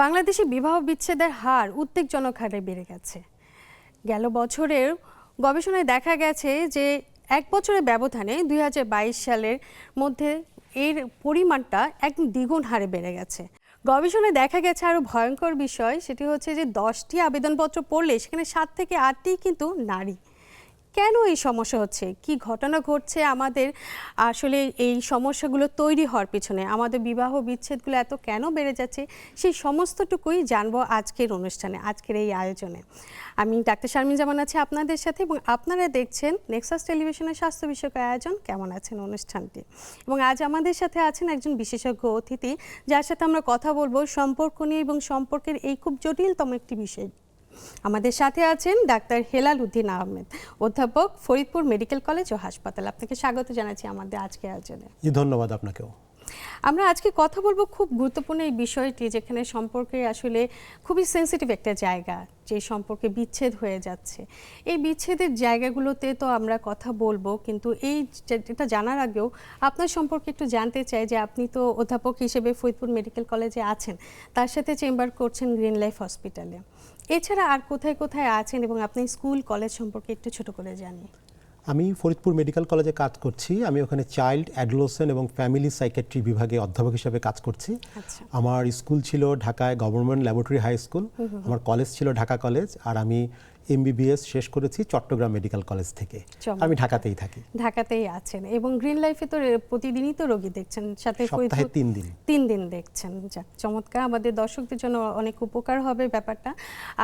বাংলাদেশে বিবাহ বিচ্ছেদের হার উদ্বেগজনক হারে বেড়ে গেছে। গেল বছরের গবেষণায় দেখা গেছে যে এক বছরের ব্যবধানে 2022 সালের মধ্যে এর পরিমাণটা একদম দ্বিগুণ হারে বেড়ে গেছে। গবেষণায় দেখা গেছে আরও ভয়ঙ্কর বিষয়, সেটি হচ্ছে যে 10টি আবেদনপত্র পড়লে সেখানে 7 থেকে 8টি কিন্তু নারী। কেন এই সমস্যা হচ্ছে, কি ঘটনা ঘটছে আমাদের আসলে এই সমস্যাগুলো তৈরি হওয়ার পিছনে, আমাদের বিবাহ বিচ্ছেদগুলো এত কেন বেড়ে যাচ্ছে, সেই সমস্তটুকুই জানবো আজকের অনুষ্ঠানে, আজকের এই আয়োজনে। আমি ডাক্তার শারমিন জামান আছি আপনাদের সাথে এবং আপনারা দেখছেন নেক্সাস টেলিভিশনের স্বাস্থ্য বিষয়ক আয়োজন কেমন আছেন অনুষ্ঠানটি। এবং আজ আমাদের সাথে আছেন একজন বিশেষজ্ঞ অতিথি, যার সাথে আমরা কথা বলবো সম্পর্ক নিয়ে এবং সম্পর্কের এই খুব জটিলতম একটি বিষয়। আমাদের সাথে আছেন ডাক্তার হেলাল উদ্দিন আহমেদ, অধ্যাপক, ফরিদপুর মেডিকেল কলেজ ও হাসপাতাল। আপনাকে স্বাগত জানাচ্ছি আমাদের আজকের আয়োজনে। ধন্যবাদ আপনাকেও। আমরা আজকে কথা বলবো খুব গুরুত্বপূর্ণ এই বিষয়টি, যেখানে সম্পর্কে আসলে খুবই সেন্সিটিভ একটা জায়গা, যে সম্পর্কে বিচ্ছেদ হয়ে যাচ্ছে। এই বিচ্ছেদের জায়গাগুলোতে তো আমরা কথা বলবো, কিন্তু এটা জানার আগেও আপনার সম্পর্কে একটু জানতে চাই যে আপনি তো অধ্যাপক হিসেবে ফরিদপুর মেডিকেল কলেজে আছেন, তার সাথে চেম্বার করছেন গ্রিন লাইফ হসপিটালে। এছাড়া আর কোথায় কোথায় আছেন এবং আপনি স্কুল কলেজ সম্পর্কে একটু ছোট করে জানি। আমি ফরিদপুর মেডিকেল কলেজে কাজ করছি। আমি ওখানে চাইল্ড, অ্যাডোলেসেন্ট এবং ফ্যামিলি সাইকিয়াট্রি বিভাগে অধ্যাপক হিসেবে কাজ করছি। আমার স্কুল ছিল ঢাকায় গভর্নমেন্ট ল্যাবরেটরি হাই স্কুল, আমার কলেজ ছিল ঢাকা কলেজ, আর আমি MBBS শেষ করেছি চট্টগ্রাম মেডিকেল কলেজ থেকে। আমি ঢাকাতেই থাকি। ঢাকাতেই আছেন এবং গ্রিন লাইফে তো প্রতিদিনই তো রোগী দেখছেন, সাথে সপ্তাহে 3 দিন দেখছেন। চমৎকার, আমাদের দর্শকদের জন্য অনেক উপকার হবে ব্যাপারটা।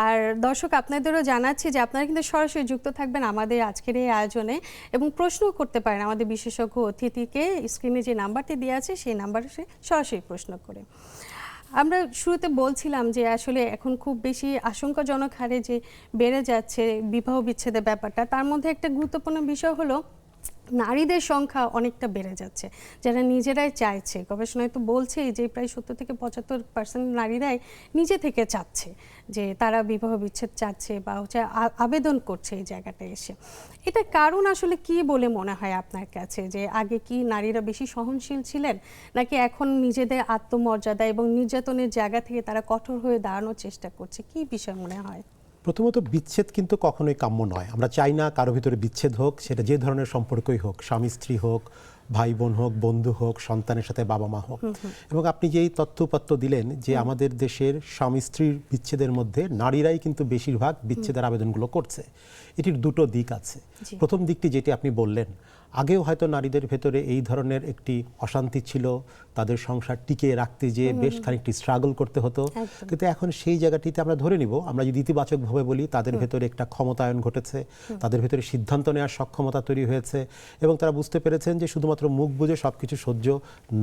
আর দর্শক, আপনাদেরও জানাচ্ছি যে আপনারা কিন্তু সরাসরি যুক্ত থাকবেন আমাদের আজকের এই আয়োজনে এবং প্রশ্নও করতে পারেন আমাদের বিশেষজ্ঞ অতিথিকে। স্ক্রিনে যে নাম্বারটি দেওয়া আছে সেই নাম্বারে সরাসরি প্রশ্ন করে। আমরা শুরুতে বলছিলাম যে আসলে এখন খুব বেশি আশঙ্কাজনক হারে যে বেড়ে যাচ্ছে বিবাহ বিচ্ছেদের ব্যাপারটা, তার মধ্যে একটা গুরুত্বপূর্ণ বিষয় হলো নারীদের সংখ্যা অনেকটা বেড়ে যাচ্ছে, যারা নিজেরাই চাইছে। গবেষণায় তো বলছেই যে প্রায় 70 থেকে 75% নারীরাই নিজে থেকে চাচ্ছে যে তারা বিবাহ বিচ্ছেদ চাচ্ছে বা আবেদন করছে এই জায়গাটায় এসে। এটা কারণ আসলে কি বলে মনে হয় আপনার কাছে, যে আগে কি নারীরা বেশি সহনশীল ছিলেন, নাকি এখন নিজেদের আত্মমর্যাদা এবং নির্যাতনের জায়গা থেকে তারা কঠোর হয়ে দাঁড়ানোর চেষ্টা করছে, কি বিষয় মনে হয়? প্রথমত, বিচ্ছেদ কিন্তু কখনোই কাম্য নয়। আমরা চাই না কারো ভিতরে বিচ্ছেদ হোক, সেটা যে ধরনের সম্পর্কই হোক, স্বামী স্ত্রী হোক, ভাই বোন হোক, বন্ধু হোক, সন্তানের সাথে বাবা মা হোক। এবং আপনি যেই তথ্যপত্র দিলেন যে আমাদের দেশের স্বামী স্ত্রীর বিচ্ছেদের মধ্যে নারীরাই কিন্তু বেশিরভাগ বিচ্ছেদের আবেদনগুলো করছে। এটির দুটো দিক আছে। প্রথম দিকটি যেটি আপনি বললেন, আগেও হয়তো নারীদের ভেতরে এই ধরনের একটি অশান্তি ছিল, তাদের সংসার টিকিয়ে রাখতে যে বেশ খানিকটি স্ট্রাগল করতে হতো। কিন্তু এখন সেই জায়গাটিতে আমরা ধরে নিব, আমরা যদি ইতিবাচকভাবে বলি, তাদের ভেতরে একটা ক্ষমতায়ন ঘটেছে, তাদের ভেতরে সিদ্ধান্ত নেওয়ার সক্ষমতা তৈরি হয়েছে এবং তারা বুঝতে পেরেছেন যে শুধুমাত্র মুখ বুঝে সবকিছু সহ্য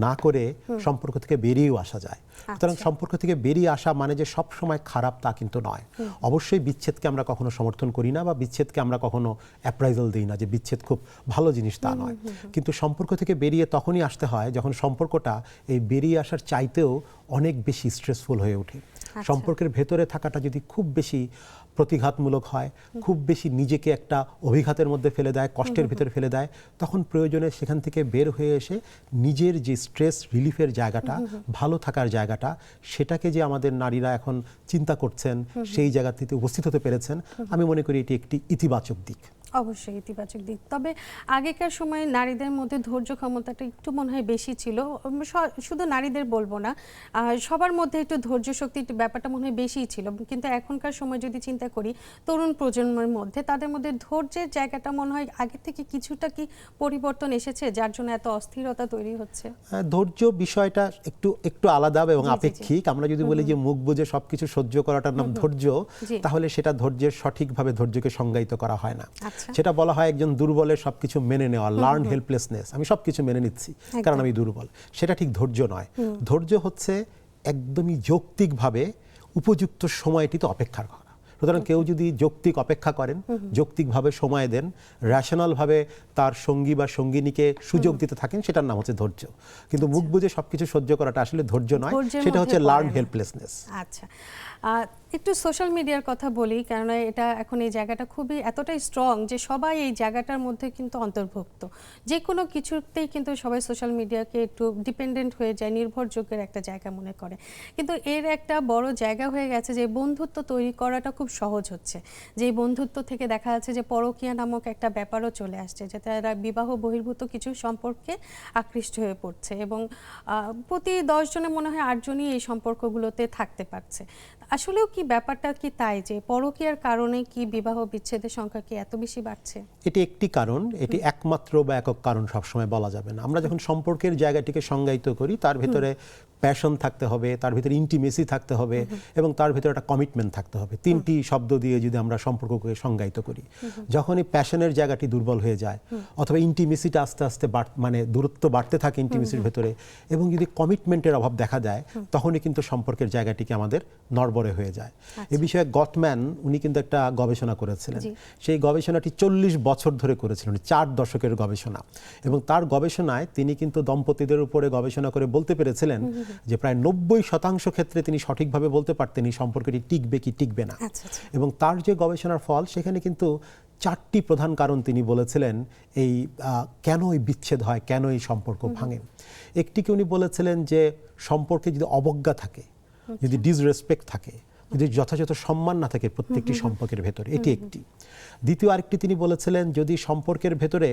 না করে সম্পর্ক থেকে বেরিয়েও আসা যায়। সুতরাং সম্পর্ক থেকে বেরিয়ে আসা মানে যে সব সময় খারাপ তা কিন্তু নয়। অবশ্যই বিচ্ছেদকে আমরা কখনো সমর্থন করি না বা বিচ্ছেদকে আমরা কখনো অ্যাপ্রাইজাল দিই না যে বিচ্ছেদ খুব ভালো জিনিস, তা নয়। কিন্তু সম্পর্ক থেকে বেরিয়ে তখনই আসতে হয় যখন সম্পর্কটা এই বেরিয়ে আসার চাইতেও অনেক বেশি স্ট্রেসফুল হয়ে ওঠে। সম্পর্কের ভেতরে থাকাটা যদি খুব বেশি প্রতিঘাতমূলক হয়, খুব বেশি নিজেকে একটা অভিঘাতের মধ্যে ফেলে দেয়, কষ্টের ভিতরে ফেলে দেয়, তখন প্রয়োজনে সেখান থেকে বের হয়ে এসে নিজের যে স্ট্রেস রিলিফের জায়গাটা, ভালো থাকার জায়গাটা, সেটাকে যে আমাদের নারীরা এখন চিন্তা করছেন, সেই জায়গাটিতে উপস্থিত হতে পেরেছেন, আমি মনে করি এটি একটি ইতিবাচক দিক। অবশ্যই ইতিবাচক দিক। তবে আগেকার সময়ে নারীদের মধ্যে ধৈর্য ক্ষমতাটা একটু মনে হয় বেশি ছিল। শুধু নারীদের বলবো না, সবার মধ্যে একটু ধৈর্য শক্তির ব্যাপারটা মনে হয় বেশিই ছিল। কিন্তু এখনকার সময় যদি চিন্তা করি, তরুণ প্রজন্মের মধ্যে তাদের মধ্যে ধৈর্যের জায়গাটা মনে হয় আগের থেকে কিছুটা কি পরিবর্তন এসেছে, যার জন্য এত অস্থিরতা তৈরি হচ্ছে? ধৈর্য বিষয়টা একটু আলাদা এবং আপেক্ষিক। আমরা যদি বলি যে মুখ বুঝে সবকিছু সহ্য করাটার নাম ধৈর্য, তাহলে সেটা ধৈর্যের সঠিকভাবে ধৈর্যকে সংজ্ঞায়িত করা হয় না। সেটা বলা হয় একজন দুর্বলের সবকিছু মেনে নেওয়া, লার্ন হেল্পলেসনেস। আমি সবকিছু মেনে নিচ্ছি কারণ আমি দুর্বল, সেটা ঠিক ধৈর্য নয়। ধৈর্য হচ্ছে একদমই যৌক্তিকভাবে উপযুক্ত সময়টিতে অপেক্ষা করা। সুতরাং কেউ যদি যৌক্তিক অপেক্ষা করেন, যৌক্তিকভাবে সময় দেন, রেশনালভাবে তার সঙ্গী বা সঙ্গিনীকে সুযোগ দিতে থাকেন, সেটার নাম হচ্ছে ধৈর্য। কিন্তু মুখ বুঝে সবকিছু সহ্য করাটা আসলে ধৈর্য নয়, সেটা হচ্ছে লার্ন হেল্পলেসনেস। আচ্ছা, একটু সোশ্যাল মিডিয়ার কথা বলি, কেননা এটা এখন এই জায়গাটা খুবই এতটাই স্ট্রং যে সবাই এই জায়গাটার মধ্যে কিন্তু অন্তর্ভুক্ত। যে কোনো কিছুতেই কিন্তু সবাই সোশ্যাল মিডিয়াকে একটু ডিপেন্ডেন্ট হয়ে যায়, নির্ভরযোগ্যের একটা জায়গা মনে করে। কিন্তু এর একটা বড় জায়গা হয়ে গেছে যে বন্ধুত্ব তৈরি করাটা খুব সহজ হচ্ছে। যে বন্ধুত্ব থেকে দেখা যাচ্ছে যে পরকীয়া নামক একটা ব্যাপারও চলে আসছে, যে তারা বিবাহ বহির্ভূত কিছু সম্পর্কে আকৃষ্ট হয়ে পড়ছে এবং প্রতি 10 জনে মনে হয় 8 জনই এই সম্পর্কগুলোতে থাকতে পারছে। আসলেও কি ব্যাপারটা কি তাই যে পরকীয়ার কারণে কি বিবাহ বিচ্ছেদের সংখ্যা কি এত বেশি বাড়ছে? এটি একটি কারণ, এটি একমাত্র বা একক কারণ সবসময় বলা যাবে না। আমরা যখন সম্পর্কের জায়গাটিকে সংজ্ঞায়িত করি, তার ভিতরে প্যাশন থাকতে হবে, তার ভিতরে ইন্টিমেসি থাকতে হবে এবং তার ভিতরে একটা কমিটমেন্ট থাকতে হবে। তিনটি শব্দ দিয়ে যদি আমরা সম্পর্ককে সংজ্ঞায়িত করি, যখনই প্যাশনের জায়গাটি দুর্বল হয়ে যায় অথবা ইন্টিমেসিটা আস্তে আস্তে মানে দূরত্ব বাড়তে থাকে ইন্টিমেসির ভেতরে, এবং যদি কমিটমেন্টের অভাব দেখা যায়, তখনই কিন্তু সম্পর্কের জায়গাটিকে আমাদের নড়বড়ে হয়ে যায়। এ বিষয়ে গটম্যান উনি কিন্তু একটা গবেষণা করেছিলেন। সেই গবেষণাটি 40 বছর ধরে করেছিলেন, 4 দশকের গবেষণা। এবং তার গবেষণায় তিনি কিন্তু দম্পতিদের উপরে গবেষণা করে বলতে পেরেছিলেন যে প্রায় 90% ক্ষেত্রে তিনি সঠিকভাবে বলতে পারতেন এই সম্পর্কটি টিকবে কি টিকবে না। এবং তার যে গবেষণার ফল, সেখানে কিন্তু 4টি প্রধান কারণ তিনি বলেছিলেন এই কেন এই বিচ্ছেদ হয়, কেন এই সম্পর্ক ভাঙে। একটিকে উনি বলেছিলেন যে সম্পর্কে যদি অবজ্ঞা থাকে, যদি ডিসরেসপেক্ট থাকে, যদি যথাযথ সম্মান না থাকে প্রত্যেকটি সম্পর্কের ভেতরে, এটি একটি। দ্বিতীয় আরেকটি তিনি বলেছিলেন, যদি সম্পর্কের ভেতরে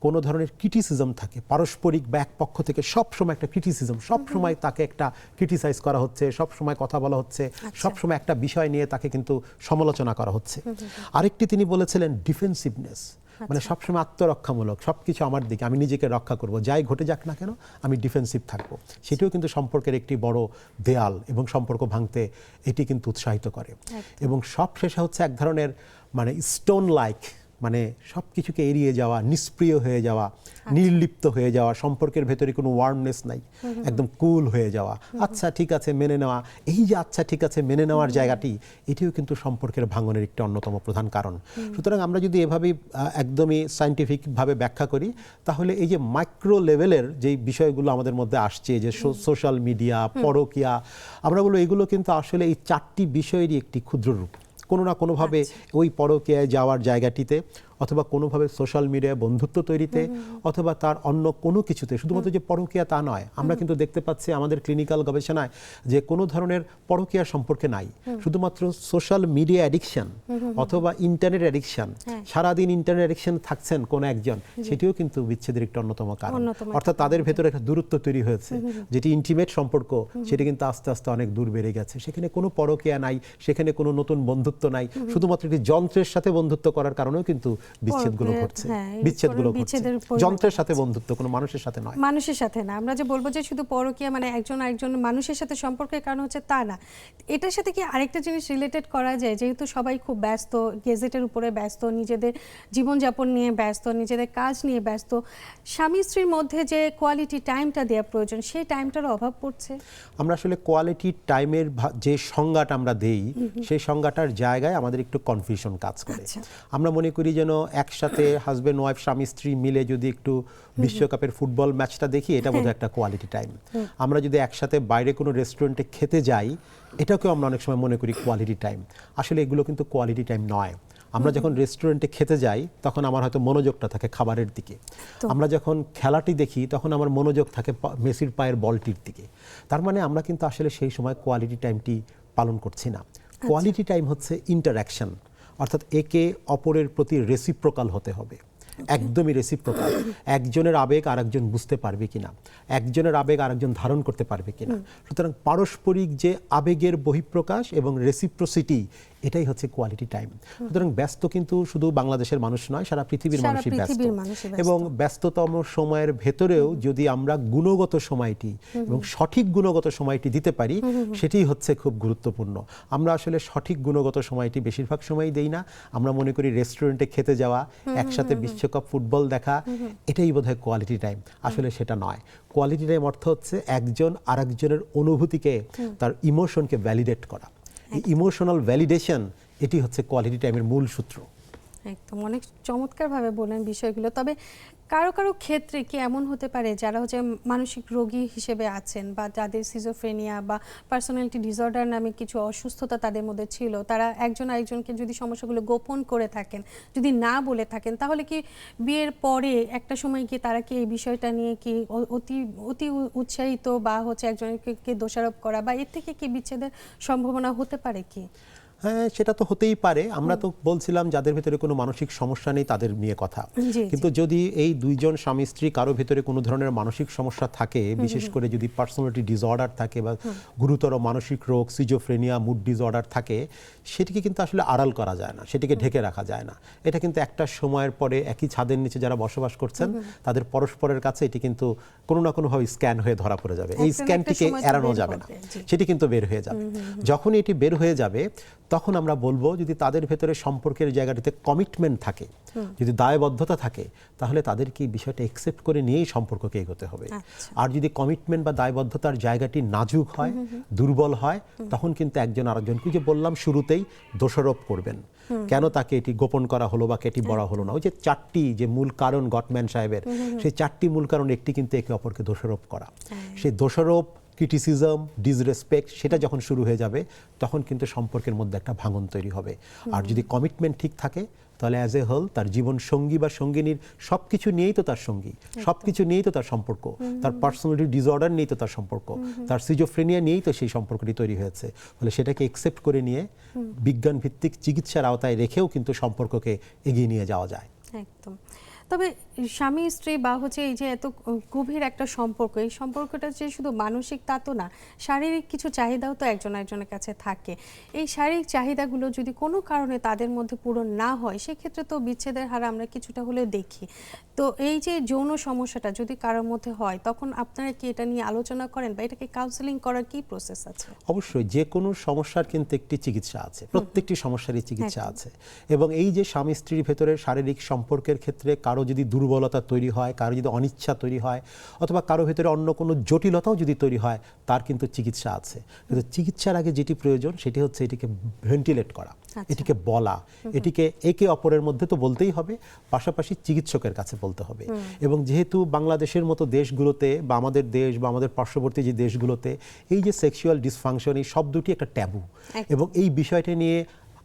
কোনো ধরনের ক্রিটিসিজম থাকে, পারস্পরিক বা এক পক্ষ থেকে সবসময় একটা ক্রিটিসিজম, সবসময় তাকে একটা ক্রিটিসাইজ করা হচ্ছে, সবসময় কথা বলা হচ্ছে, সবসময় একটা বিষয় নিয়ে তাকে কিন্তু সমালোচনা করা হচ্ছে। আরেকটি তিনি বলেছিলেন ডিফেন্সিভনেস, মানে সবসময় আত্মরক্ষামূলক, সবকিছু আমার দিকে, আমি নিজেকে রক্ষা করব, যাই ঘটে যাক না কেন আমি ডিফেন্সিভ থাকবো। সেটিও কিন্তু সম্পর্কের একটি বড় দেয়াল এবং সম্পর্ক ভাঙতে এটি কিন্তু উৎসাহিত করে। এবং সব শেষে হচ্ছে এক ধরনের মানে স্টোন লাইক, মানে সব কিছুকে এড়িয়ে যাওয়া, নিষ্প্রিয় হয়ে যাওয়া, নির্লিপ্ত হয়ে যাওয়া, সম্পর্কের ভেতরে কোনো ওয়ার্মনেস নাই, একদম কুল হয়ে যাওয়া, আচ্ছা ঠিক আছে মেনে নেওয়া। এই যে আচ্ছা ঠিক আছে মেনে নেওয়ার জায়গাটি, এটিও কিন্তু সম্পর্কের ভাঙনের একটি অন্যতম প্রধান কারণ। সুতরাং আমরা যদি এভাবেই একদমই সায়েন্টিফিকভাবে ব্যাখ্যা করি, তাহলে এই যে মাইক্রো লেভেলের যে বিষয়গুলো আমাদের মধ্যে আসছে, যে সোশ্যাল মিডিয়া, পরকীয়া, আমরা বলবো এগুলো কিন্তু আসলে এই 4টি বিষয়েরই একটি ক্ষুদ্র রূপ। কোনো না কোনোভাবে ওই পরকীয়ায় যাওয়ার জায়গাটিতে, অথবা কোনোভাবে সোশ্যাল মিডিয়ায় বন্ধুত্ব তৈরিতে, অথবা তার অন্য কোনো কিছুতে। শুধুমাত্র যে পরকীয়া তা নয়, আমরা কিন্তু দেখতে পাচ্ছি আমাদের ক্লিনিক্যাল গবেষণায় যে কোনো ধরনের পরকীয়া সম্পর্কে নাই, শুধুমাত্র সোশ্যাল মিডিয়া অ্যাডিকশন অথবা ইন্টারনেট অ্যাডিকশন, সারাদিন ইন্টারনেট অ্যাডিকশন থাকছেন কোনো একজন, সেটিও কিন্তু বিচ্ছেদের একটা অন্যতম কারণ। অর্থাৎ তাদের ভেতরে একটা দূরত্ব তৈরি হয়েছে, যেটি ইন্টিমেট সম্পর্ক, সেটি কিন্তু আস্তে আস্তে অনেক দূর বেড়ে গেছে। সেখানে কোনো পরকীয়া নাই, সেখানে কোনো নতুন বন্ধুত্ব নাই, শুধুমাত্র একটি যন্ত্রের সাথে বন্ধুত্ব করার কারণেও কিন্তু বিচ্ছেদগুলো ঘটছে। যন্ত্রের সাথে বন্ধুত্ব, কোনো মানুষের সাথে নয়, মানুষের সাথে না। আমরা যে বলবো যে শুধু পরকীয়া মানে একজন আরেকজন মানুষের সাথে সম্পর্কের কারণ হচ্ছে, তা না। এটার সাথে কি আরেকটা জিনিস রিলেটেড করা যায়, যেহেতু সবাই খুব ব্যস্ত, গেজেটের উপরে ব্যস্ত, নিজেদের জীবনযাপন নিয়ে ব্যস্ত, নিজেদের কাজ নিয়ে ব্যস্ত, স্বামী স্ত্রীর মধ্যে যে কোয়ালিটি টাইমটা দেওয়া প্রয়োজন, সেই টাইমটার অভাব পড়ছে। আমরা আসলে কোয়ালিটি টাইমের যে সংজ্ঞাটা আমরা দেই, সেই সংজ্ঞাটার জায়গায় আমাদের একটু কনফিউশন কাজ করে। আমরা মনে করি যেন একসাথে হাজবেন্ড ওয়াইফ, স্বামী স্ত্রী মিলে যদি একটু বিশ্বকাপের ফুটবল ম্যাচটা দেখি, এটা বোধহয় একটা কোয়ালিটি টাইম। আমরা যদি একসাথে বাইরে কোনো রেস্টুরেন্টে খেতে যাই, এটাকেও আমরা অনেক সময় মনে করি কোয়ালিটি টাইম। আসলে এগুলো কিন্তু কোয়ালিটি টাইম নয়। আমরা যখন রেস্টুরেন্টে খেতে যাই, তখন আমার হয়তো মনোযোগটা থাকে খাবারের দিকে। আমরা যখন খেলাটি দেখি, তখন আমার মনোযোগ থাকে মেসির পায়ের বলটির দিকে। তার মানে আমরা কিন্তু আসলে সেই সময় কোয়ালিটি টাইমটি পালন করছি না। কোয়ালিটি টাইম হচ্ছে ইন্টারঅ্যাকশন, অর্থাৎ একে অপরের প্রতি রেসিপ্রোকাল হতে হবে, একদমই রেসিপ্রোকাল। একজনের আবেগ আরেকজন বুঝতে পারবে কিনা, একজনের আবেগ আরেকজন ধারণ করতে পারবে কিনা। সুতরাং পারস্পরিক যে আবেগের বহিঃপ্রকাশ এবং রেসিপ্রোসিটি, এটাই হচ্ছে কোয়ালিটি টাইম। সুতরাং ব্যস্ত কিন্তু শুধু বাংলাদেশের মানুষ নয়, সারা পৃথিবীর মানুষই ব্যস্ত। এবং ব্যস্ততম সময়ের ভেতরেও যদি আমরা গুণগত সময়টি এবং সঠিক গুণগত সময়টি দিতে পারি, সেটাই হচ্ছে খুব গুরুত্বপূর্ণ। আমরা আসলে সঠিক গুণগত সময়টি বেশিরভাগ সময়ই দেই না। আমরা মনে করি রেস্টুরেন্টে খেতে যাওয়া, একসাথে বিশ্বকাপ ফুটবল দেখা, এটাই বোধহয় কোয়ালিটি টাইম। আসলে সেটা নয়। কোয়ালিটি টাইম অর্থ হচ্ছে একজন আরেকজনের অনুভূতিকে, তার ইমোশনকে ভ্যালিডেট করা। ইমোশনাল ভ্যালিডেশন, এটি হচ্ছে কোয়ালিটি টাইমের মূল সূত্র। একদম অনেক চমৎকারভাবে বলেন বিষয়গুলো। তবে কারো কারো ক্ষেত্রে কি এমন হতে পারে যারা হচ্ছে মানসিক রোগী হিসেবে আছেন বা যাদের সিজোফ্রেনিয়া বা পার্সোনালিটি ডিসঅর্ডার নামে কিছু অসুস্থতা তাদের মধ্যে ছিল, তারা একজন আরেকজনকে যদি সমস্যাগুলো গোপন করে থাকেন, যদি না বলে থাকেন, তাহলে কি বিয়ের পরে একটা সময় কি তারা কি এই বিষয়টা নিয়ে কি অতি অতি উৎসাহিত বা হচ্ছে একজনকে দোষারোপ করা বা এর থেকে কি বিচ্ছেদের সম্ভাবনা হতে পারে কি? হ্যাঁ, সেটা তো হতেই পারে। আমরা তো বলছিলাম যাদের ভেতরে কোনো মানসিক সমস্যা নেই তাদের নিয়ে কথা, কিন্তু যদি এই দুইজন স্বামী স্ত্রী কারো ভেতরে কোনো ধরনের মানসিক সমস্যা থাকে, বিশেষ করে যদি পার্সোনালিটি ডিসঅর্ডার থাকে বা গুরুতর মানসিক রোগ, সিজোফ্রেনিয়া, মুড ডিসঅর্ডার থাকে, সেটিকে কিন্তু আসলে আড়াল করা যায় না, সেটিকে ঢেকে রাখা যায় না। এটা কিন্তু একটা সময়ের পরে একই ছাদের নিচে যারা বসবাস করছেন তাদের পরস্পরের কাছে এটি কিন্তু কোনো না কোনোভাবে স্ক্যান হয়ে ধরা পড়ে যাবে। এই স্ক্যানটিকে এড়ানো যাবে না, সেটি কিন্তু বের হয়ে যাবে। যখনই এটি বের হয়ে যাবে তখন আমরা বলবো যদি তাদের ভেতরে সম্পর্কের জায়গাটিতে কমিটমেন্ট থাকে, যদি দায়বদ্ধতা থাকে, তাহলে তাদেরকে এই বিষয়টা একসেপ্ট করে নিয়েই সম্পর্ককে এগোতে হবে। আর যদি কমিটমেন্ট বা দায়বদ্ধতার জায়গাটি নাজুক হয়, দুর্বল হয়, তখন কিন্তু একজন আরেকজনকে, যে বললাম শুরুতেই, দোষারোপ করবেন। কেন তাকে এটি গোপন করা হলো বা এটি বলা হলো না, ওই যে চারটি যে মূল কারণ গটম্যান সাহেবের, সেই চারটি মূল কারণ একটি কিন্তু একে অপরকে দোষারোপ করা। সেই দোষারোপ, ক্রিটিসিজম, ডিসরেসপেক্ট, সেটা যখন শুরু হয়ে যাবে তখন কিন্তু সম্পর্কের মধ্যে একটা ভাঙন তৈরি হবে। আর যদি কমিটমেন্ট ঠিক থাকে তাহলে অ্যাজ এ হোল তার জীবন সঙ্গী বা সঙ্গিনীর সব কিছু নিয়েই তো তার সঙ্গী, সব কিছু নিয়েই তো তার সম্পর্ক, তার পার্সোনালিটি ডিসঅর্ডার নিয়েই তো তার সম্পর্ক, তার সিজোফ্রেনিয়া নিয়েই তো সেই সম্পর্কটি তৈরি হয়েছে। ফলে সেটাকে একসেপ্ট করে নিয়ে বিজ্ঞান ভিত্তিক চিকিৎসার আওতায় রেখেও কিন্তু সম্পর্ককে এগিয়ে নিয়ে যাওয়া যায়। একদম। তবে স্বামী স্ত্রী বা হচ্ছে এই যে এত গভীর একটা সম্পর্ক, এই সম্পর্কটা যে শুধু মানসিক তা তো না, শারীরিক কিছু চাহিদাও তো একজন একজনের কাছে থাকে। এই শারীরিক চাহিদাগুলো যদি কোনো কারণে তাদের মধ্যে পূরণ না হয়, সেক্ষেত্রে তো বিচ্ছেদের হার আমরা কিছুটা হলেও দেখি। তো এই যে যৌন সমস্যাটা যদি কারোর মধ্যে হয়, তখন আপনারা কি এটা নিয়ে আলোচনা করেন বা এটাকে কাউন্সেলিং করার কি প্রসেস আছে? অবশ্যই যে কোনো সমস্যার কিন্তু একটি চিকিৎসা আছে, প্রত্যেকটি সমস্যারই চিকিৎসা আছে। এবং এই যে স্বামী স্ত্রীর ভেতরে শারীরিক সম্পর্কের ক্ষেত্রে কারো যদি দুর্বলতা তৈরি হয়, কারো যদি অনিচ্ছা তৈরি হয়, অথবা কারো ভেতরে অন্য কোনো জটিলতাও যদি তৈরি হয়, তার কিন্তু চিকিৎসা আছে। কিন্তু চিকিৎসার আগে যেটি প্রয়োজন সেটি হচ্ছে এটিকে ভেন্টিলেট করা, এটিকে বলা, এটিকে একে অপরের মধ্যে তো বলতেই হবে, পাশাপাশি চিকিৎসকের কাছে বলতে হবে। এবং যেহেতু বাংলাদেশের মতো দেশগুলোতে বা আমাদের দেশ বা আমাদের পার্শ্ববর্তী যে দেশগুলোতে এই যে সেক্সুয়াল ডিসফাংশন, এই শব্দটি একটা ট্যাবু, এবং এই বিষয়টা নিয়ে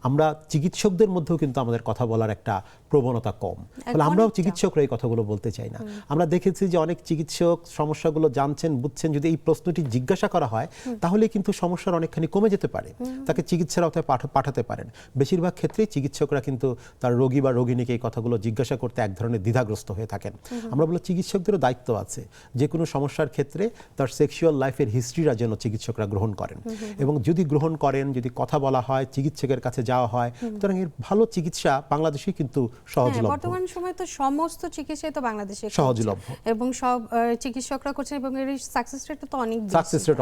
আমরা চিকিৎসকদের মধ্যেও কিন্তু আমাদের কথা বলার একটা প্রবণতা কম। ফলে আমরাও চিকিৎসকরা এই কথাগুলো বলতে চাই না। আমরা দেখেছি যে অনেক চিকিৎসক সমস্যাগুলো জানছেন, বুঝছেন, যদি এই প্রশ্নটি জিজ্ঞাসা করা হয় তাহলে কিন্তু সমস্যার অনেকখানি কমে যেতে পারে, তাকে চিকিৎসার আওতায় পাঠাতে পারেন। বেশিরভাগ ক্ষেত্রেই চিকিৎসকরা কিন্তু তার রোগী বা রোগিনীকে এই কথাগুলো জিজ্ঞাসা করতে এক ধরনের দ্বিধাগ্রস্ত হয়ে থাকেন। আমরা বলি চিকিৎসকদেরও দায়িত্ব আছে যে কোনো সমস্যার ক্ষেত্রে তার সেক্সুয়াল লাইফের হিস্ট্রিটা যেন চিকিৎসকরা গ্রহণ করেন, এবং যদি গ্রহণ করেন, যদি কথা বলা হয়, চিকিৎসকের কাছে যাওয়া হয়, সুতরাং এর ভালো চিকিৎসা বাংলাদেশে কিন্তু সহজলভ্য। বর্তমান সময়ে তো সমস্ত চিকিৎসাই তো বাংলাদেশে সহজলভ্য এবং সব চিকিৎসকরা করছেন, এবং এর সাকসেস রেট তো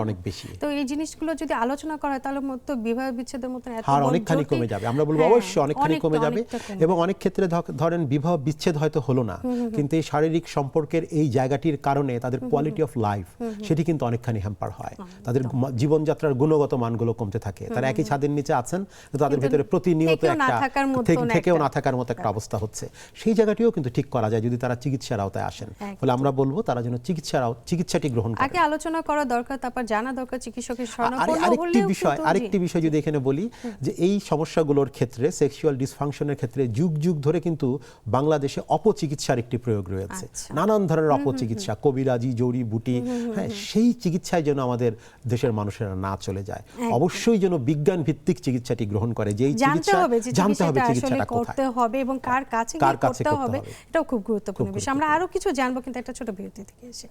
অনেক বেশি। তো এই জিনিসগুলো যদি আলোচনা করা হয় তাহলে তো বিবাহ বিচ্ছেদের মতো হার অনেকখানি কমে যাবে। আমরা বলবো অবশ্যই অনেকখানি কমে যাবে। এবং অনেক ক্ষেত্রে ধরেন বিবাহ বিচ্ছেদ হয়তো হলো না, কিন্তু এই শারীরিক সম্পর্কের এই জায়গাটির কারণে তাদের কোয়ালিটি অফ লাইফ সেটি কিন্তু অনেকখানি হ্যাম্পার হয়। তাদের জীবনযাত্রার গুণগত মানগুলো কমতে থাকে। তারা একই ছাদের নিচে আছেন, তাদের ভেতরে প্রতিনিয়ত থেকেও না থাকার মতো একটা অবস্থা হচ্ছে। সেই জায়গাটিও কিন্তু ঠিক করা যায় যদি তারা চিকিৎসার আওতায় আসেন। ফলে আমরা বলবো তারা যেন চিকিৎসাটি গ্রহণ করেন। আগে আলোচনা করা দরকার, তারপর জানা দরকার চিকিৎসকের শরণাপন্ন। আরেকটি বিষয় যদি এখানে বলি, যে এই সমস্যাগুলোর ক্ষেত্রে, সেক্সুয়াল ডিসফাংশনের ক্ষেত্রে যুগ যুগ ধরে কিন্তু বাংলাদেশে অপচিকিৎসার একটি প্রয়োগ রয়েছে। নানান ধরনের অপচিকিৎসা, কবিরাজি, জড়ি বুটি, হ্যাঁ, সেই চিকিৎসায় যেন আমাদের দেশের মানুষেরা না চলে যায়। অবশ্যই যেন বিজ্ঞান ভিত্তিক চিকিৎসাটি গ্রহণ করে, যেই চিকিৎসা জানতে হবে চিকিৎসাটা করতে হবে এবং কার কাছে করতে হবে, এটাও খুব গুরুত্বপূর্ণ বিষয়। আমরা আরো কিছু জানবো, কিন্তু একটা ছোট বিরতি থেকে এসে।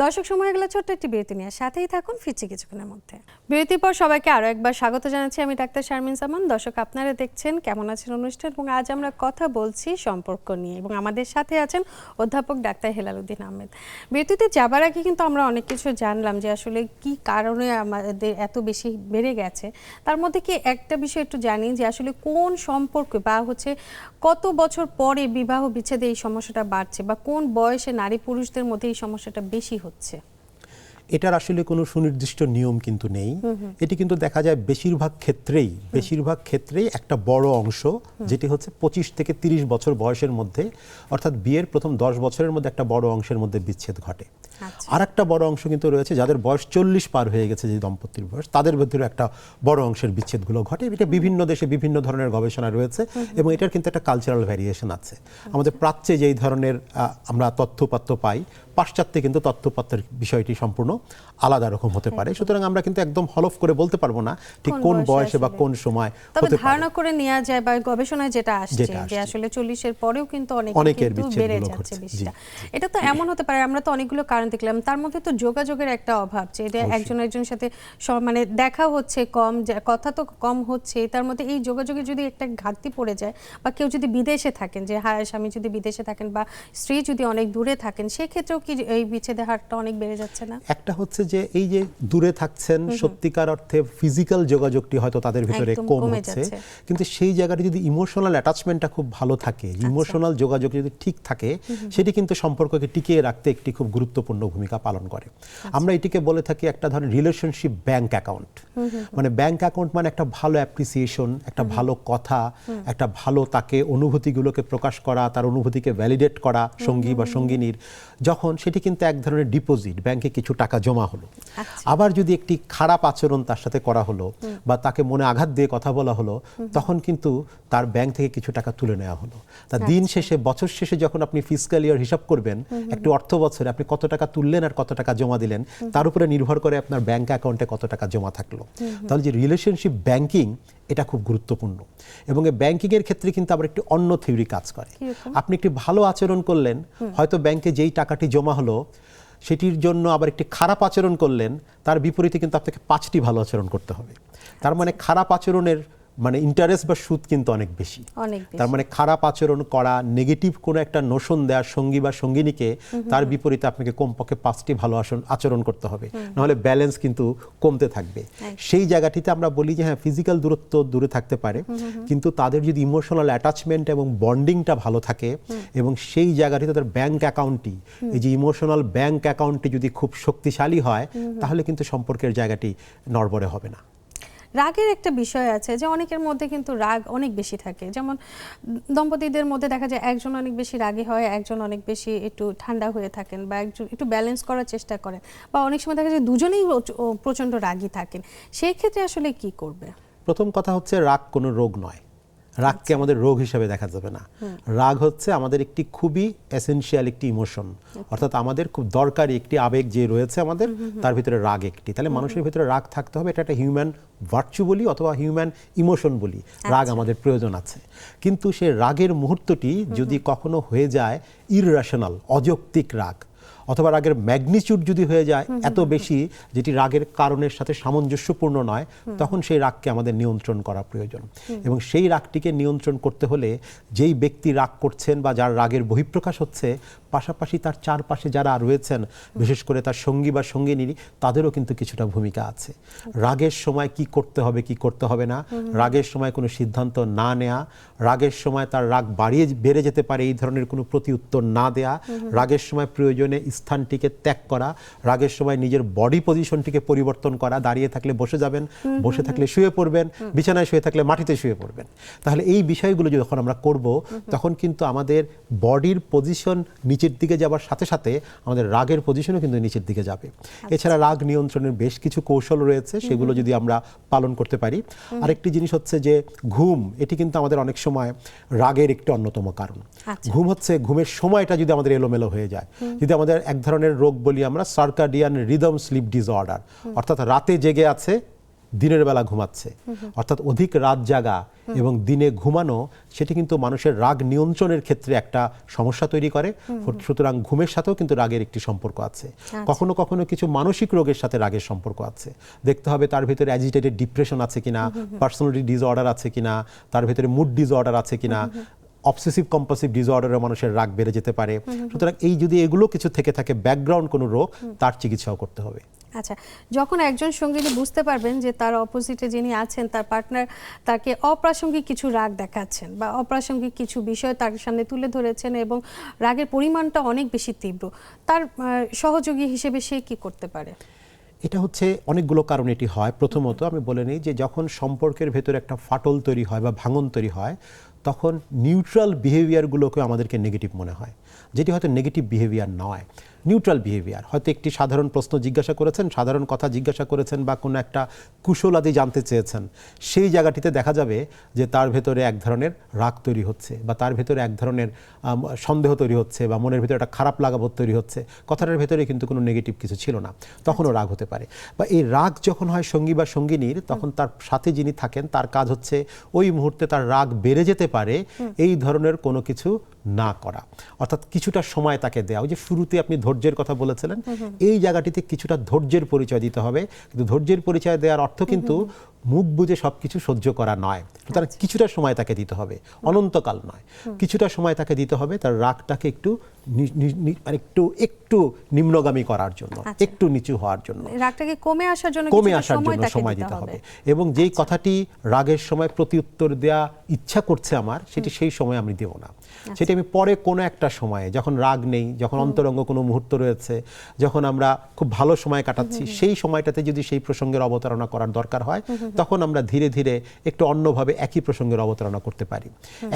দর্শক, সময় গেলে ছোট্ট একটি বিরতি নিয়ে সাথেই থাকুন, ফিরছি কিছুক্ষণের মধ্যে। বিরতির পর সবাইকে আরো একবার স্বাগত জানাচ্ছি। আমি ডাক্তার শারমিন জামান। দর্শক, আপনারা দেখছেন কেমন আছেন অনুষ্ঠান, এবং আজ আমরা কথা বলছি সম্পর্ক নিয়ে, এবং আমাদের সাথে আছেন অধ্যাপক ডাক্তার হেলালুদ্দিন আহমেদ। বিরতিতে যাবার আগে কিন্তু আমরা অনেক কিছু জানলাম যে আসলে কি কারণে আমাদের এত বেশি বেড়ে গেছে। তার মধ্যে কি একটা বিষয় একটু জানি যে আসলে কোন সম্পর্ক বা হচ্ছে কত বছর পরে বিবাহ বিচ্ছেদে এই সমস্যাটা বাড়ছে, বা কোন বয়সে নারী পুরুষদের মধ্যে এই সমস্যাটা বেশি হচ্ছে? এটার আসলে কোনো সুনির্দিষ্ট নিয়ম কিন্তু নেই। এটি কিন্তু দেখা যায় বেশিরভাগ ক্ষেত্রেই একটা বড় অংশ, যেটি হচ্ছে 25 থেকে 30 বছর বয়সের মধ্যে, অর্থাৎ বিয়ের প্রথম 10 বছরের মধ্যে একটা বড় অংশের মধ্যে বিচ্ছেদ ঘটে। আর একটা বড় অংশ কিন্তু রয়েছে যাদের বয়স 40 পার হয়ে গেছে, যে দম্পতির বয়স, তাদের ভিতরে একটা বড় অংশের বিচ্ছেদগুলো ঘটে। এটা বিভিন্ন দেশে বিভিন্ন ধরনের গবেষণা রয়েছে এবং এটার কিন্তু একটা কালচারাল ভ্যারিয়েশন আছে। আমাদের প্রাচ্যে যেই ধরনের আমরা তথ্যপাত্র পাই, পাশ্চাত্যে কিন্তু তথ্যপাত্রের বিষয়টি সম্পূর্ণ আলাদা রকম হতে পারে। সুতরাং আমরা কিন্তু একদম হলফ করে বলতে পারবো না ঠিক কোন বয়সে বা কোন সময় তবে হতে পারে। ধারণা করে নেওয়া যায় বা গবেষণায় যেটা আসছে যে আসলে 40 এর পরেও কিন্তু অনেকের বেড়ে যাচ্ছে বিষয়টা। এটা তো এমন হতে পারে, আমরা তো অনেকগুলো কারণ দেখলাম, তার মধ্যে তো যোগাযোগের একটা অভাব, যে এটা একজনের সাথে মানে দেখা হচ্ছে কম, কথা তো কম হচ্ছে, তার মধ্যে এই যোগাযোগে যদি একটা ঘাটতি পড়ে যায়, বা কেউ যদি বিদেশে থাকেন, যে স্বামী যদি বিদেশে থাকেন বা স্ত্রী যদি অনেক দূরে থাকেন, সেক্ষেত্রেও কি এই বিচ্ছেদের হারটা অনেক বেড়ে যাচ্ছে না? একটা হচ্ছে যে এই যে দূরে থাকছেন, সত্যিকার অর্থে ফিজিক্যাল যোগাযোগটি হয়তো তাদের ভিতরে কম হচ্ছে, কিন্তু সেই জায়গাটা যদি ইমোশনাল অ্যাটাচমেন্টটা খুব ভালো থাকে, ইমোশনাল যোগাযোগ যদি ঠিক থাকে, সেটি কিন্তু সম্পর্ককে টিকিয়ে রাখতে একটি খুব গুরুত্বপূর্ণ ভূমিকা পালন করে। আমরা এটিকে বলে থাকি একটা ধরনের রিলেশনশিপ ব্যাংক অ্যাকাউন্ট। মানে ব্যাংক অ্যাকাউন্ট মানে একটা ভালো অ্যাপ্রিসিয়েশন, একটা ভালো কথা, একটা ভালো তাকে অনুভূতিগুলোকে প্রকাশ করা, তার অনুভূতিকে ভ্যালিডেট করা সঙ্গী বা সঙ্গিনীর, যখন সেটি কিন্তু এক ধরনের ডিপোজিট, ব্যাংকে কিছু টাকা জমা হলো। আবার যদি একটি খারাপ আচরণ তার সাথে করা হলো বা তাকে মনে আঘাত দিয়ে কথা বলা হলো, তখন কিন্তু তার ব্যাংক থেকে কিছু টাকা তুলে নেওয়া হলো। তা দিন শেষে, বছর শেষে যখন আপনি ফিসক্যাল ইয়ার হিসাব করবেন, একটি অর্থ বছরে আপনি কত টাকা তুললেন আর কত টাকা জমা দিলেন, তার উপরে নির্ভর করে আপনার ব্যাংক অ্যাকাউন্টে কত টাকা জমা থাকলো। তাহলে যে রিলেশনশিপ ব্যাংকিং, এটা খুব গুরুত্বপূর্ণ। এবং এই ব্যাংকিংয়ের ক্ষেত্রে কিন্তু আবার একটি অন্য থিওরি কাজ করে। আপনি একটি ভালো আচরণ করলেন, হয়তো ব্যাংকে যেই টাকাটি জমা হলো সেটির জন্য আবার একটি খারাপ আচরণ করলেন, তার বিপরীতে কিন্তু আপনাকে 5টি ভালো আচরণ করতে হবে। তার মানে খারাপ আচরণের মানে ইন্টারেস্ট বা সুদ কিন্তু অনেক বেশি। তার মানে খারাপ আচরণ করা, নেগেটিভ কোনো একটা নোশন দেওয়ার সঙ্গী বা সঙ্গিনীকে, তার বিপরীতে আপনাকে কমপক্ষে 5টি ভালো আচরণ করতে হবে, নাহলে ব্যালেন্স কিন্তু কমতে থাকবে। সেই জায়গাটিতে আমরা বলি যে হ্যাঁ, ফিজিক্যাল দূরত্ব দূরে থাকতে পারে, কিন্তু তাদের যদি ইমোশনাল অ্যাটাচমেন্ট এবং বন্ডিংটা ভালো থাকে, এবং সেই জায়গাটিতে তাদের ব্যাংক অ্যাকাউন্টটি, এই যে ইমোশনাল ব্যাংক অ্যাকাউন্টটি যদি খুব শক্তিশালী হয়, তাহলে কিন্তু সম্পর্কের জায়গাটি নড়বড়ে হবে না। রাগের একটা বিষয় আছে, যে অনেকের মধ্যে কিন্তু রাগ অনেক বেশি থাকে। যেমন দম্পতিদের মধ্যে দেখা যায় একজন অনেক বেশি রাগী হয়, একজন অনেক বেশি একটু ঠান্ডা হয়ে থাকেন, বা একজন একটু ব্যালেন্স করার চেষ্টা করেন, বা অনেক সময় দেখা যায় দুজনেই প্রচণ্ড রাগী থাকেন। সেই ক্ষেত্রে আসলে কি করবে? প্রথম কথা হচ্ছে, রাগ কোনো রোগ নয়। রাগকে আমাদের রোগ হিসেবে দেখা যাবে না। রাগ হচ্ছে আমাদের একটি খুবই এসেনশিয়াল একটি ইমোশন, অর্থাৎ আমাদের খুব দরকারি একটি আবেগ যে রয়েছে আমাদের, তার ভিতরে রাগ একটি। তাহলে মানুষের ভিতরে রাগ থাকতে হবে, এটা একটা হিউম্যান ভার্চু বলি অথবা হিউম্যান ইমোশন বলি। রাগ আমাদের প্রয়োজন আছে, কিন্তু সে রাগের মুহূর্তটি যদি কখনো হয়ে যায় ইররেশনাল, অযৌক্তিক রাগ, অথবা রাগের ম্যাগনিচিউড যদি হয়ে যায় এত বেশি যেটি রাগের কারণের সাথে সামঞ্জস্যপূর্ণ নয়, তখন সেই রাগকে আমাদের নিয়ন্ত্রণ করা প্রয়োজন। এবং সেই রাগটিকে নিয়ন্ত্রণ করতে হলে যেই ব্যক্তি রাগ করছেন বা যার রাগের বহিঃপ্রকাশ হচ্ছে, পাশাপাশি তার চারপাশে যারা রয়েছেন, বিশেষ করে তার সঙ্গী বা সঙ্গিনী, তাদেরও কিন্তু কিছুটা ভূমিকা আছে। রাগের সময় কি করতে হবে, কি করতে হবে না, রাগের সময় কোনো সিদ্ধান্ত না নেওয়া, রাগের সময় তার রাগ বেড়ে যেতে পারে এই ধরনের কোনো প্রতি উত্তর না দেয়া, রাগের সময় প্রয়োজনে স্থানটিকে ত্যাগ করা, রাগের সময় নিজের বডি পজিশনটিকে পরিবর্তন করা, দাঁড়িয়ে থাকলে বসে যাবেন, বসে থাকলে শুয়ে পড়বেন, বিছানায় শুয়ে থাকলে মাটিতে শুয়ে পড়বেন। তাহলে এই বিষয়গুলো যখন আমরা করব, তখন কিন্তু আমাদের বডির পজিশন নিচের দিকে যাবার সাথে সাথে আমাদের রাগের পজিশনও কিন্তু নিচের দিকে যাবে। এছাড়া রাগ নিয়ন্ত্রণের বেশ কিছু কৌশল রয়েছে, সেগুলো যদি আমরা পালন করতে পারি। আরেকটি জিনিস হচ্ছে যে ঘুম, এটি কিন্তু আমাদের অনেক সময় রাগের একটি অন্যতম কারণ। ঘুম হচ্ছে, ঘুমের সময়টা যদি আমাদের এলোমেলো হয়ে যায়, যদি আমাদের এক ধরনের রোগ বলি আমরা সার্কাডিয়ান রিদম স্লিপ ডিসঅর্ডার, অর্থাৎ রাতে জেগে আছে, দিনের বেলা ঘুমাচ্ছে, অর্থাৎ অধিক রাত জাগা এবং দিনে ঘুমানো, সেটি কিন্তু মানুষের রাগ নিয়ন্ত্রণের ক্ষেত্রে একটা সমস্যা তৈরি করে। সুতরাং ঘুমের সাথেও কিন্তু রাগের একটি সম্পর্ক আছে। কখনো কখনো কিছু মানসিক রোগের সাথে রাগের সম্পর্ক আছে। দেখতে হবে তার ভিতরে অ্যাজিটেটেড ডিপ্রেশন আছে কিনা, পার্সোনালিটি ডিসঅর্ডার আছে কিনা, তার ভিতরে মুড ডিসঅর্ডার আছে কিনা, অবসেসিভ কম্পালসিভ ডিসঅর্ডারে মানুষের রাগ বেড়ে যেতে পারে। সুতরাং এই যদি এগুলো কিছু থেকে থাকে, ব্যাকগ্রাউন্ড কোনো রোগ, তার চিকিৎসাও করতে হবে। আচ্ছা, যখন একজন সঙ্গিনী বুঝতে পারবেন যে তার অপোজিটে যিনি আছেন তার পার্টনার তাকে অপ্রাসঙ্গিক কিছু রাগ দেখাচ্ছেন বা অপ্রাসঙ্গিক কিছু বিষয় তার সামনে তুলে ধরেছেন এবং রাগের পরিমাণটা অনেক বেশি তীব্র, তার সহযোগী হিসেবে সে কি করতে পারে? এটা হচ্ছে অনেকগুলো কারণ এটি হয়। প্রথমত আমি বলে নিই যে যখন সম্পর্কের ভেতরে একটা ফাটল তৈরি হয় বা ভাঙন তৈরি হয়, তখন নিউট্রাল বিহেভিয়ারগুলোকে আমাদেরকে নেগেটিভ মনে হয়, যেটি হয়তো নেগেটিভ বিহেভিয়ার নয়, নিউট্রাল বিহেভিয়ার। হয়তো একটি সাধারণ প্রশ্ন জিজ্ঞাসা করেছেন, সাধারণ কথা জিজ্ঞাসা করেছেন বা কোনো একটা কুশলাদি জানতে চেয়েছেন, সেই জায়গাটিতে দেখা যাবে যে তার ভেতরে এক ধরনের রাগ তৈরি হচ্ছে বা তার ভেতরে এক ধরনের সন্দেহ তৈরি হচ্ছে বা মনের ভেতরে একটা খারাপ লাগাবোধ তৈরি হচ্ছে। কথাটার ভেতরে কিন্তু কোনো নেগেটিভ কিছু ছিল না, তখনও রাগ হতে পারে। বা এই রাগ যখন হয় সঙ্গী বা সঙ্গিনীর, তখন তার সাথে যিনি থাকেন তার কাজ হচ্ছে ওই মুহূর্তে তার রাগ বেড়ে যেতে পারে এই ধরনের কোনো কিছু না করা, অর্থাৎ কিছুটা সময় তাকে দেওয়া। ওই যে শুরুতে আপনি ধৈর্যের কথা বলেছিলেন, এই জায়গাটিতে কিছুটা ধৈর্যের পরিচয় দিতে হবে। কিন্তু ধৈর্যের পরিচয় দেওয়ার অর্থ কিন্তু মুখ বুঝে সবকিছু সহ্য করা নয়। সুতরাং কিছুটা সময় তাকে দিতে হবে, অনন্তকাল নয়। কিছুটা সময় তাকে দিতে হবে তার রাগটাকে একটু একটু নিম্নগামী করার জন্য, একটু নিচু হওয়ার জন্য, রাগটাকে কমে আসার জন্য সময় দিতে হবে। এবং যেই কথাটি রাগের সময় প্রতিউত্তর দেয়া ইচ্ছা করছে আমার, সেটি সেই সময় আমি দেব না। সেটি আমি পরে কোনো একটা সময়ে, যখন রাগ নেই, যখন অন্তরঙ্গ কোনো মুহূর্ত রয়েছে, যখন আমরা খুব ভালো সময় কাটাচ্ছি, সেই সময়টাতে যদি সেই প্রসঙ্গের অবতারণা করার দরকার হয়, তখন আমরা ধীরে ধীরে একটু অন্যভাবে একই প্রসঙ্গের অবতারণা করতে পারি।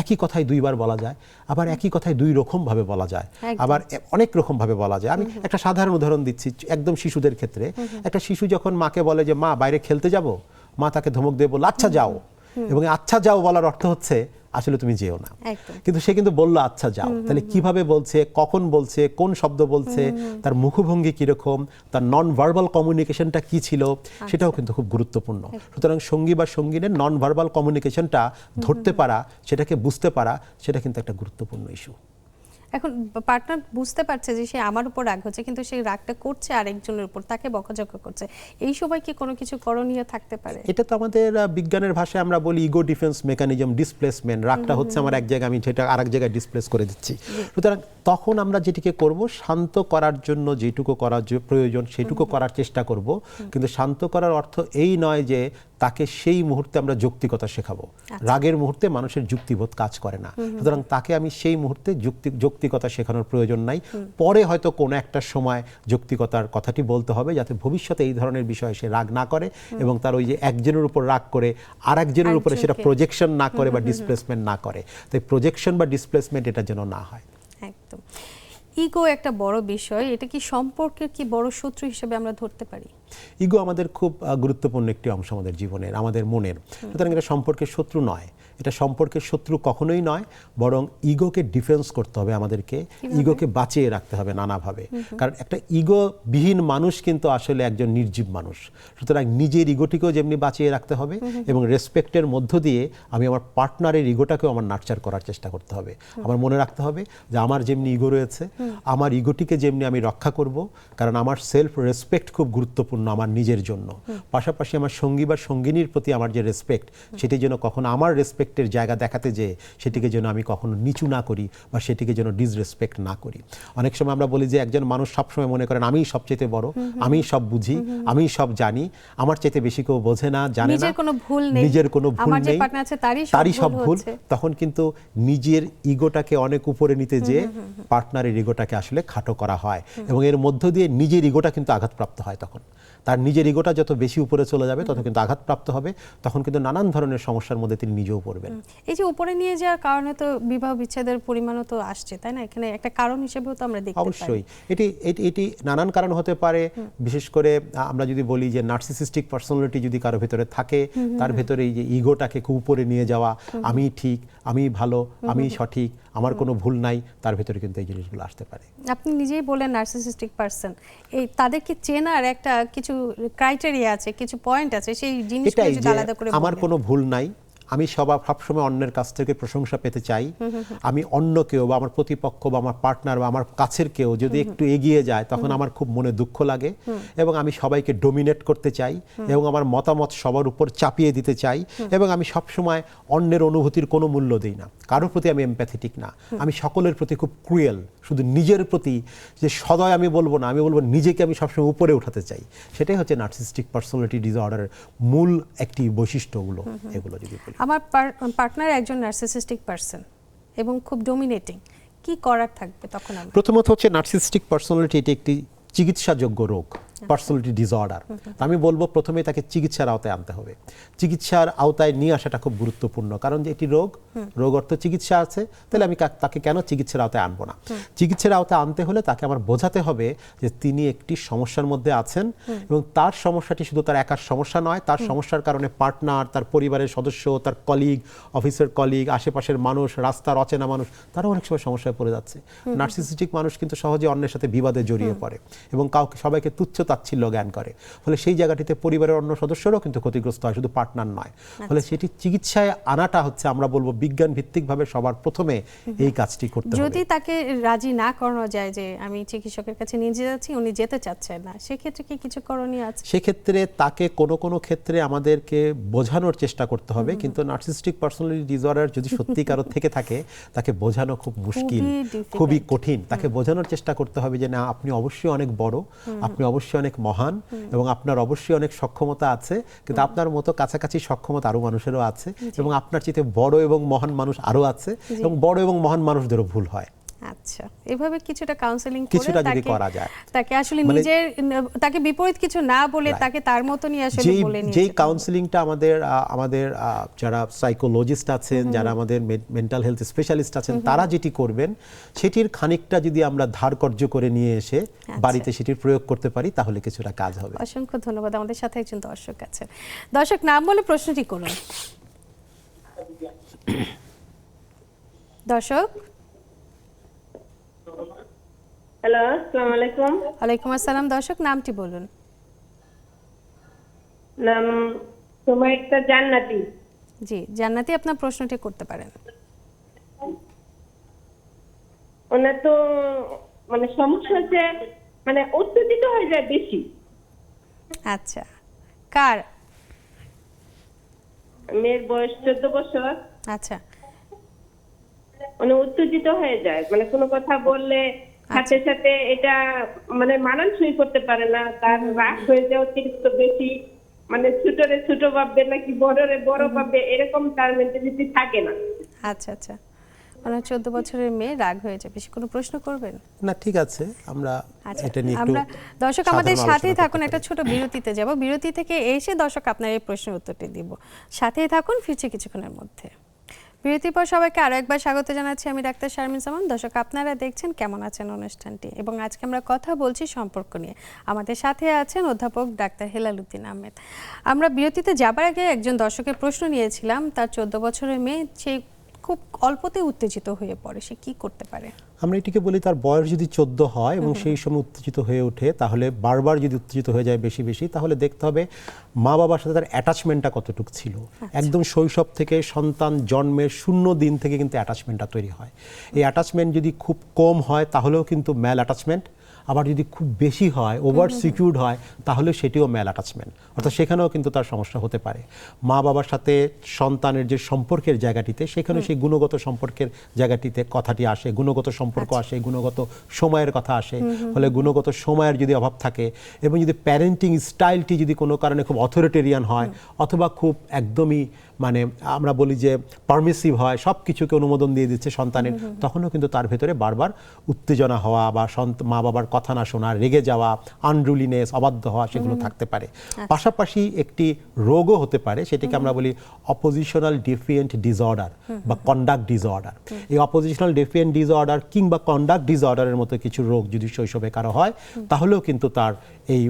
একই কথাই দুইবার বলা যায়, আবার একই কথাই দুই রকম ভাবে বলা যায়, আবার অনেক রকম ভাবে বলা যায়। আমি একটা সাধারণ উদাহরণ দিচ্ছি, একদম শিশুদের ক্ষেত্রে। একটা শিশু যখন মাকে বলে যে মা বাইরে খেলতে যাব, মা তাকে ধমক দিয়ে বলল আচ্ছা যাও, এবং আচ্ছা যাও বলার অর্থ হচ্ছে আসলে তুমি যেও না, কিন্তু সে কিন্তু বললো আচ্ছা যাও। তাহলে কিভাবে বলছে, কখন বলছে, কোন শব্দ বলছে, তার মুখভঙ্গি কিরকম, তার নন ভার্বাল কমিউনিকেশনটা কি ছিল, সেটাও কিন্তু খুব গুরুত্বপূর্ণ। সুতরাং সঙ্গী বা সঙ্গিনের নন ভার্বাল কমিউনিকেশনটা ধরতে পারা, সেটাকে বুঝতে পারা, সেটা কিন্তু একটা গুরুত্বপূর্ণ ইস্যু। এখন পার্টনার বুঝতে পারছে যে সে আমার উপর রাগ হচ্ছে, কিন্তু সেই রাগটা করছে আরেকজনের উপর, তাকে বকাঝকা করছে, এই সময় কি কোনো কিছু করণীয় থাকতে পারে? এটা তো আমাদের বিজ্ঞানের ভাষায় আমরা বলি ইগো ডিফেন্স মেকানিজম, ডিসপ্লেসমেন্ট। রাগটা হচ্ছে আমার এক জায়গায়, আমি সেটা আরেক জায়গায় ডিসপ্লেস করে দিচ্ছি। সুতরাং তখন আমরা যেটিকে করব, শান্ত করার জন্য যেটুকু করার প্রয়োজন সেটুকু করার চেষ্টা করব। কিন্তু শান্ত করার অর্থ এই নয় যে তাকে সেই মুহূর্তে আমরা যৌক্তিকতা শেখাবো। রাগের মুহূর্তে মানুষের যুক্তিবোধ কাজ করে না। সুতরাং তাকে আমি সেই মুহূর্তে যৌক্তিকতা শেখানোর প্রয়োজন নাই। পরে হয়তো কোনো একটা সময় যৌক্তিকতার কথাটি বলতে হবে, যাতে ভবিষ্যতে এই ধরনের বিষয়ে সে রাগ না করে এবং তার ওই যে একজনের উপর রাগ করে আর একজনের উপরে সেটা প্রজেকশন না করে বা ডিসপ্লেসমেন্ট না করে। তাই প্রজেকশন বা ডিসপ্লেসমেন্ট এটা যেন না হয়। একদম। ইগো একটা বড় বিষয়, এটা কি সম্পর্কের কি বড় শত্রু হিসেবে আমরা ধরতে পারি? ইগো আমাদের খুব গুরুত্বপূর্ণ একটি অংশ আমাদের জীবনের, আমাদের মনের। সুতরাং এটা সম্পর্কের শত্রু নয়, এটা সম্পর্কের শত্রু কখনোই নয়, বরং ইগোকে ডিফেন্স করতে হবে আমাদেরকে, ইগোকে বাঁচিয়ে রাখতে হবে নানাভাবে। কারণ একটা ইগো বিহীন মানুষ কিন্তু আসলে একজন নির্জীব মানুষ। সুতরাং নিজের ইগোটিকেও যেমনি বাঁচিয়ে রাখতে হবে এবং রেসপেক্টের মধ্য দিয়ে আমি আমার পার্টনারের ইগোটাকেও আমার নার্চার করার চেষ্টা করতে হবে। আমার মনে রাখতে হবে যে আমার যেমনি ইগো রয়েছে, আমার ইগোটিকে যেমনি আমি রক্ষা করব, কারণ আমার সেলফ রেসপেক্ট খুব গুরুত্বপূর্ণ আমার নিজের জন্য। পাশাপাশি আমার সঙ্গী বা সঙ্গিনীর প্রতি আমার যে রেসপেক্ট, সেটি যেন কখনো আমার রেসপেক্টের জায়গা দেখাতে যেয়ে সেটিকে যেন আমি কখনো নিচু না করি বা সেটিকে যেন ডিসরেসপেক্ট না করি। অনেক সময় আমরা বলি যে একজন মানুষ সবসময় মনে করেন আমি সবচেয়ে বড়, আমি সব বুঝি, আমি সব জানি, আমার চাইতে বেশি কেউ বোঝে না, জানে না, নিজের কোনো ভুল নেই, তারই সব ভুল। তখন কিন্তু নিজের ইগোটাকে অনেক উপরে নিতে যেয়ে পার্টনারের ইগোটাকে আসলে খাটো করা হয় এবং এর মধ্য দিয়ে নিজের ইগোটা কিন্তু আঘাতপ্রাপ্ত হয়। তখন তার নিজের ইগোটা যত বেশি উপরে চলে যাবে তত কিন্তু আঘাতপ্রাপ্ত হবে, তখন কিন্তু নানান ধরনের সমস্যার মধ্যে তিনি নিজেও পড়বেন। এই যে উপরে নিয়ে যাওয়ার কারণে তো বিবাহ বিচ্ছেদের পরিমাণও তো আসছে, তাই না? এখানে একটা কারণ হিসেবেও তো আমরা দেখতে পাই। অবশ্যই এটি নানান কারণ হতে পারে। বিশেষ করে আমরা যদি বলি যে নার্সিসিস্টিক পার্সোনালিটি যদি কারো ভিতরে থাকে, তার ভেতরে এই যে ইগোটাকে খুব উপরে নিয়ে যাওয়া, আমি ঠিক, আমি ভালো, আমি সঠিক, আমার কোনো ভুল নাই, তার ভেতরে কিন্তু এই জিনিসগুলো আসতে পারে। আপনি নিজেই বলেন নার্সিসিস্টিক পারসন, এই তাদেরকে চেনার একটা কিছু ক্রাইটেরিয়া আছে, কিছু পয়েন্ট আছে, সেই জিনিসগুলো যদি আলাদা করে বলেন। আমার কোনো ভুল নাই, আমি সবসময় অন্যের কাছ থেকে প্রশংসা পেতে চাই। আমি অন্য কেউ বা আমার প্রতিপক্ষ বা আমার পার্টনার বা আমার কাছের কেউ যদি একটু এগিয়ে যায় তখন আমার খুব মনে দুঃখ লাগে এবং আমি সবাইকে ডোমিনেট করতে চাই এবং আমার মতামত সবার উপর চাপিয়ে দিতে চাই এবং আমি সবসময় অন্যের অনুভূতির কোনো মূল্য দিই না, কারোর প্রতি আমি এমপ্যাথেটিক না, আমি সকলের প্রতি খুব ক্রুয়েল, শুধু নিজের প্রতি যে সদয় আমি বলবো না, আমি বলবো নিজেকে আমি সবসময় উপরে উঠাতে চাই। সেটাই হচ্ছে নার্সিসিস্টিক পার্সোনালিটি ডিসঅর্ডারের মূল একটি বৈশিষ্ট্যগুলো এগুলো যদি বলি। আমার পার্টনার একজন নার্সিসিস্টিক পারসন এবং খুব ডোমিনেটিং, কি করার থাকবে তখন? প্রথমত হচ্ছে নার্সিসিস্টিক পার্সোনালিটি এটি একটি চিকিৎসাযোগ্য রোগ, পার্সোনালিটি ডিসঅর্ডার। আমি বলবো প্রথমে তাকে চিকিৎসার আওতায় আনতে হবে। চিকিৎসার আওতায় নিয়ে আসাটা খুব গুরুত্বপূর্ণ, কারণ যে এটি রোগ অর্থ চিকিৎসা আছে, তাহলে আমি তাকে কেন চিকিৎসার আওতায় আনবো না? চিকিৎসার আওতায় আনতে হলে তাকে আমার বোঝাতে হবে যে তিনি একটি সমস্যার মধ্যে আছেন এবং তার সমস্যাটি শুধু তার একার সমস্যা নয়, তার সমস্যার কারণে পার্টনার, তার পরিবারের সদস্য, তার কলিগ, অফিসের কলিগ, আশেপাশের মানুষ, রাস্তার অচেনা মানুষ, তারাও অনেক সময় সমস্যায় পড়ে যাচ্ছে। নার্সিসিস্টিক মানুষ কিন্তু সহজে অন্যের সাথে বিবাদে জড়িয়ে পড়ে এবং সবাইকে তুচ্ছ তাচ্ছিল্য জ্ঞান করে, ফলে সেই জায়গাটিতে পরিবারের অন্য সদস্যরাও কিন্তু ক্ষতিগ্রস্ত হয়, শুধু পার্টনার নয়। ফলে সেটি চিকিৎসায় আনাটা হচ্ছে, আমরা বলবো বিজ্ঞান ভিত্তিকভাবে সবার প্রথমে এই কাজটি করতে হবে। যদি তাকে রাজি না করানো যায় যে আমি চিকিৎসকের কাছে নিয়ে যাচ্ছি, উনি যেতে চাচ্ছেন না, সেক্ষেত্রে কি কিছু করণীয় আছে? সেক্ষেত্রে তাকে কোনো ক্ষেত্রে আমাদেরকে বোঝানোর চেষ্টা করতে হবে, কিন্তু নার্সিসিস্টিক পার্সোনালিটি ডিসঅর্ডার যদি সত্যিকার থেকে থাকে তাকে বোঝানো খুব মুশকিল, খুবই কঠিন। তাকে বোঝানোর চেষ্টা করতে হবে যে না, আপনি অবশ্যই অনেক বড়, আপনি অবশ্যই অনেক মহান এবং আপনার অবশ্যই অনেক সক্ষমতা আছে, কিন্তু আপনার মতো কাছাকাছি সক্ষমতা আরো মানুষেরও আছে এবং আপনার চেয়ে বড় এবং মহান মানুষ আরো আছে এবং বড় এবং মহান মানুষদেরও ভুল হয়। আচ্ছা, এভাবে কিছুটা কাউন্সেলিং করে কিছুটা যদি করা যায়, তাকে আসলে নিজের, তাকে বিপরীত কিছু না বলে তাকে তার মতনই আসলে বলে নিয়ে যেই কাউন্সেলিংটা আমাদের যারা সাইকোলজিস্ট আছেন, যারা আমাদের মেন্টাল হেলথ স্পেশালিস্ট আছেন, তারা যেটি করবেন সেটির খানিকটা যদি আমরা ধারকর্য করে নিয়ে এসে বাড়িতে সেটির প্রয়োগ করতে পারি তাহলে কিছুটা কাজ হবে। অসংখ্য ধন্যবাদ। আমাদের সাথে একজন দর্শক আছেন। দর্শক, নাম বলে প্রশ্নটি করুন। দর্শক, হ্যালো, আসসালামু আলাইকুম। ওয়ালাইকুম আসসালাম। দর্শক, নামটি বলুন। নাম সুমাইয়া জান্নাতি। জি জান্নাতি, আপনার প্রশ্নটি করতে পারেন। ওনার তো মানে সমস্যা হচ্ছে মানে উত্তেজিত হয়ে যায় বেশি। আচ্ছা, কার? মেয়ের বয়স 14 বছর। আচ্ছা, মানে উত্তেজিত হয়ে যায়, মানে কোনো কথা বললে সাথে সাথে এটা মানে মানানসই করতে পারে না, তার রাগ হয়ে যায় অতিরিক্ত বেশি, মানে ছোটরে ছোট ভাববে নাকি বড়রে বড় ভাববে, এরকম তার মেন্টালিটি থাকে না। আচ্ছা আচ্ছা, ওনার 14 বছরের মেয়ে রাগ হয়ে যায় বেশি। কোনো প্রশ্ন করবেন? না, ঠিক আছে, আমরা আচ্ছা, এটা নিয়ে একটু আমরা দর্শক আমাদের সাধারণ সাথেই আলোচনা থাকুন, করতে একটা পারি। ছোট বিরতিতে যাব। বিরতি থেকে এসে দর্শক আপনার এই প্রশ্নের উত্তরটি দিব। সাথেই থাকুন, ফিরছি কিছুক্ষণের মধ্যে। বিরতির পর সবাইকে আরো একবার স্বাগত জানাচ্ছি, আমি ডাক্তার শারমিন জামান। দর্শক, আপনারা দেখছেন কেমন আছেন অনুষ্ঠানটি, এবং আজকে আমরা কথা বলছি সম্পর্ক নিয়ে। আমাদের সাথে আছেন অধ্যাপক ডাক্তার হেলাল উদ্দিন আহমেদ। আমরা বিরতিতে যাবার আগে একজন দর্শকের প্রশ্ন নিয়েছিলাম, তার 14 বছরের মেয়ে, সে খুব অল্পতে উত্তেজিত হয়ে পড়ে, সে কি করতে পারে? আমরা এটিকে বলি তার বয়স যদি 14 হয় এবং সেই সময় উত্তেজিত হয়ে ওঠে, তাহলে বারবার যদি উত্তেজিত হয়ে যায় বেশি বেশি, তাহলে দেখতে হবে মা বাবার সাথে তার অ্যাটাচমেন্টটা কতটুকু ছিল। একদম শৈশব থেকে, সন্তান জন্মের 0 দিন থেকে কিন্তু অ্যাটাচমেন্টটা তৈরি হয়। এই অ্যাটাচমেন্ট যদি খুব কম হয় তাহলেও কিন্তু ম্যাল অ্যাটাচমেন্ট, আবার যদি খুব বেশি হয়, ওভার সিকিউরড হয়, তাহলে সেটিও ম্যাল অ্যাটাচমেন্ট, অর্থাৎ সেখানেও কিন্তু তার সমস্যা হতে পারে। মা বাবার সাথে সন্তানের যে সম্পর্কের জায়গাটিতে, সেখানে সেই গুণগত সম্পর্কের জায়গাটিতে কথাটি আসে, গুণগত সম্পর্ক আসে, গুণগত সময়ের কথা আসে। ফলে গুণগত সময়ের যদি অভাব থাকে এবং যদি প্যারেন্টিং স্টাইলটি যদি কোনো কারণে খুব অথরিটেরিয়ান হয় অথবা খুব একদমই মানে আমরা বলি যে পারমিসিভ হয়, সব কিছুকে অনুমোদন দিয়ে দিচ্ছে সন্তানের, তখনও কিন্তু তার ভেতরে বারবার উত্তেজনা হওয়া বা মা বাবার কথা না শোনা, রেগে যাওয়া, আনরুলিনেস, অবাধ্য হওয়া, সেগুলো থাকতে পারে। পাশাপাশি একটি রোগও হতে পারে, সেটাকে আমরা বলি অপোজিশনাল ডেফিয়েন্ট ডিসঅর্ডার বা কন্ডাক্ট ডিসঅর্ডার। এই অপোজিশনাল ডেফিয়েন্ট ডিসঅর্ডার কিংবা কন্ডাক্ট ডিসঅর্ডারের মতো কিছু রোগ যদি শৈশবে কারো হয়, তাহলেও কিন্তু তার এই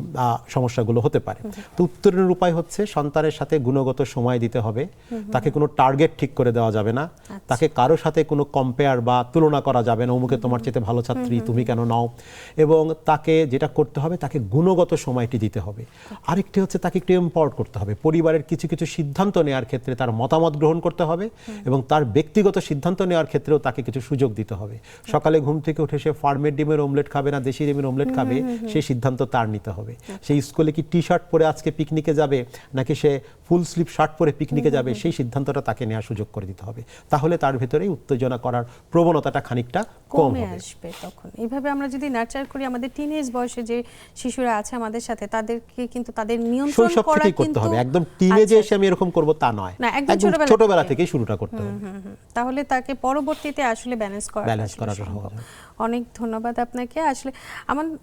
সমস্যাগুলো হতে পারে। তো উত্তরের উপায় হচ্ছে সন্তানের সাথে গুণগত সময় দিতে হবে তাকে কোনো টার্গেট ঠিক করে দেওয়া যাবে না, তাকে কারো সাথে কোনো কম্পেয়ার বা তুলনা করা যাবে না, অমুকে তোমার চেয়ে ভালো ছাত্রী তুমি কেন নাও, এবং তাকে যেটা করতে হবে তাকে গুণগত সময়টি দিতে হবে। আরেকটি হচ্ছে তাকে একটু এম্পাওয়ার করতে হবে, পরিবারের কিছু কিছু সিদ্ধান্ত নেওয়ার ক্ষেত্রে তার মতামত গ্রহণ করতে হবে এবং তার ব্যক্তিগত সিদ্ধান্ত নেওয়ার ক্ষেত্রেও তাকে কিছু সুযোগ দিতে হবে। সকালে ঘুম থেকে উঠে সে ফার্মের ডিমের অমলেট খাবে না দেশি ডিমের অমলেট খাবে, সেই সিদ্ধান্ত তার নিতে হবে। সেই স্কুলে কি টি শার্ট পরে আজকে পিকনিকে যাবে নাকি সে ফুল স্লিভ শার্ট পরে পিকনিকে যাবে, সেই সিদ্ধান্তটা তাকে নেওয়ার সুযোগ করে দিতে হবে। তাহলে তার ভেতরে উত্তেজনা করার প্রবণতাটা খানিকটা কম কমে হবে। আসবে তখন। এইভাবে আমরা যদি নার্চার করি আমাদের টিনেজ বয়সে যে শিশুরা আছে আমাদের সাথে, তাদেরকে কিন্তু তাদের নিয়ন্ত্রণ শৈশব করা থেকেই করতে কিন্তু হবে, একদম টিনেজে এসে আমি এরকম করব তা নয়, না, একদম একদম ছোটবেলা থেকেই শুরুটা করতে হবে। তাহলে তাকে পরবর্তীতে আসলে ব্যালেন্স করা সহজ হবে। অনেক ধন্যবাদ আপনাকে। আসলে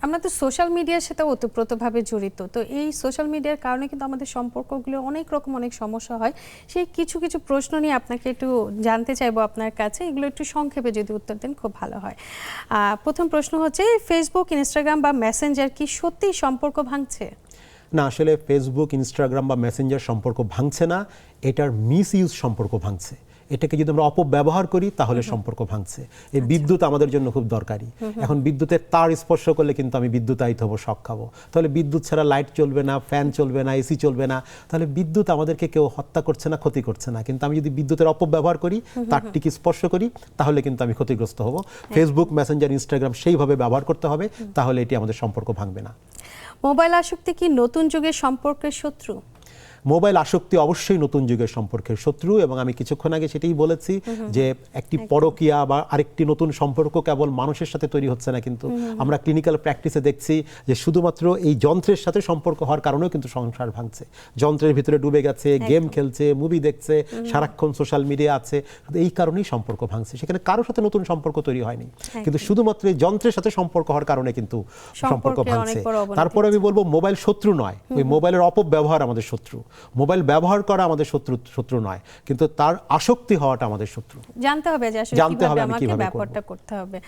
আমরা তো সোশ্যাল মিডিয়ার সাথে ওতপ্রোতভাবে জড়িত, তো এই সোশ্যাল মিডিয়ার কারণে কিন্তু আমাদের সম্পর্কগুলো অনেক সমস্যা হয়। সেই কিছু কিছু প্রশ্ন নিয়ে আপনাকে একটু জানতে চাইবো আপনার কাছে, এগুলো একটু সংক্ষেপে যদি উত্তর দেন খুব ভালো হয়। প্রথম প্রশ্ন হচ্ছে, ফেসবুক, ইনস্টাগ্রাম বা মেসেঞ্জার কি সত্যিই সম্পর্ক ভাঙছে? না, আসলে ফেসবুক, ইনস্টাগ্রাম বা মেসেঞ্জার সম্পর্ক ভাঙছে না, এটার মিস ইউজ সম্পর্ক ভাঙছে। এটাকে যদি আমরা অপব্যবহার করি তাহলে সম্পর্ক ভাঙছে। এই বিদ্যুৎ আমাদের জন্য খুব দরকারি। এখন বিদ্যুতের তার স্পর্শ করলে কিন্তু আমি বিদ্যুতায়িত হবো, শক খাবো। তাহলে বিদ্যুৎ ছাড়া লাইট চলবে না, ফ্যান চলবে না, এসি চলবে না। তাহলে বিদ্যুৎ আমাদেরকে কেউ হত্যা করছে না, ক্ষতি করছে না। কিন্তু আমি যদি বিদ্যুতের অপব্যবহার করি, তারটিকে স্পর্শ করি, তাহলে কিন্তু আমি ক্ষতিগ্রস্ত হব। ফেসবুক, মেসেঞ্জার, ইনস্টাগ্রাম সেইভাবে ব্যবহার করতে হবে, তাহলে এটি আমাদের সম্পর্ক ভাঙবে না। মোবাইল আসক্তি কি নতুন যুগের সম্পর্কের শত্রু? মোবাইল আসক্তি অবশ্যই নতুন যুগের সম্পর্কের শত্রু, এবং আমি কিছুক্ষণ আগে সেটাই বলেছি যে একটি পরকীয়া বা আরেকটি নতুন সম্পর্ক কেবল মানুষের সাথে তৈরি হচ্ছে না, কিন্তু আমরা ক্লিনিক্যাল প্র্যাকটিসে দেখছি যে শুধুমাত্র এই যন্ত্রের সাথে সম্পর্ক হওয়ার কারণেও কিন্তু সংসার ভাঙছে। যন্ত্রের ভিতরে ডুবে গেছে, গেম খেলছে, মুভি দেখছে, সারাক্ষণ সোশ্যাল মিডিয়া আছে, এই কারণেই সম্পর্ক ভাঙছে। সেখানে কারোর সাথে নতুন সম্পর্ক তৈরি হয়নি, কিন্তু শুধুমাত্র এই যন্ত্রের সাথে সম্পর্ক হওয়ার কারণে কিন্তু সম্পর্ক ভাঙছে। তারপরে আমি বলবো মোবাইল শত্রু নয়, ওই মোবাইলের অপব্যবহার আমাদের শত্রু। মোবাইল ব্যবহার করা আমাদের শত্রু নয়, কিন্তু তার আসক্তি হওয়াটা আমাদের শত্রু। জানতে হবে যে আসলে কিভাবে আমাকে ব্যাপারটা করতে হবে।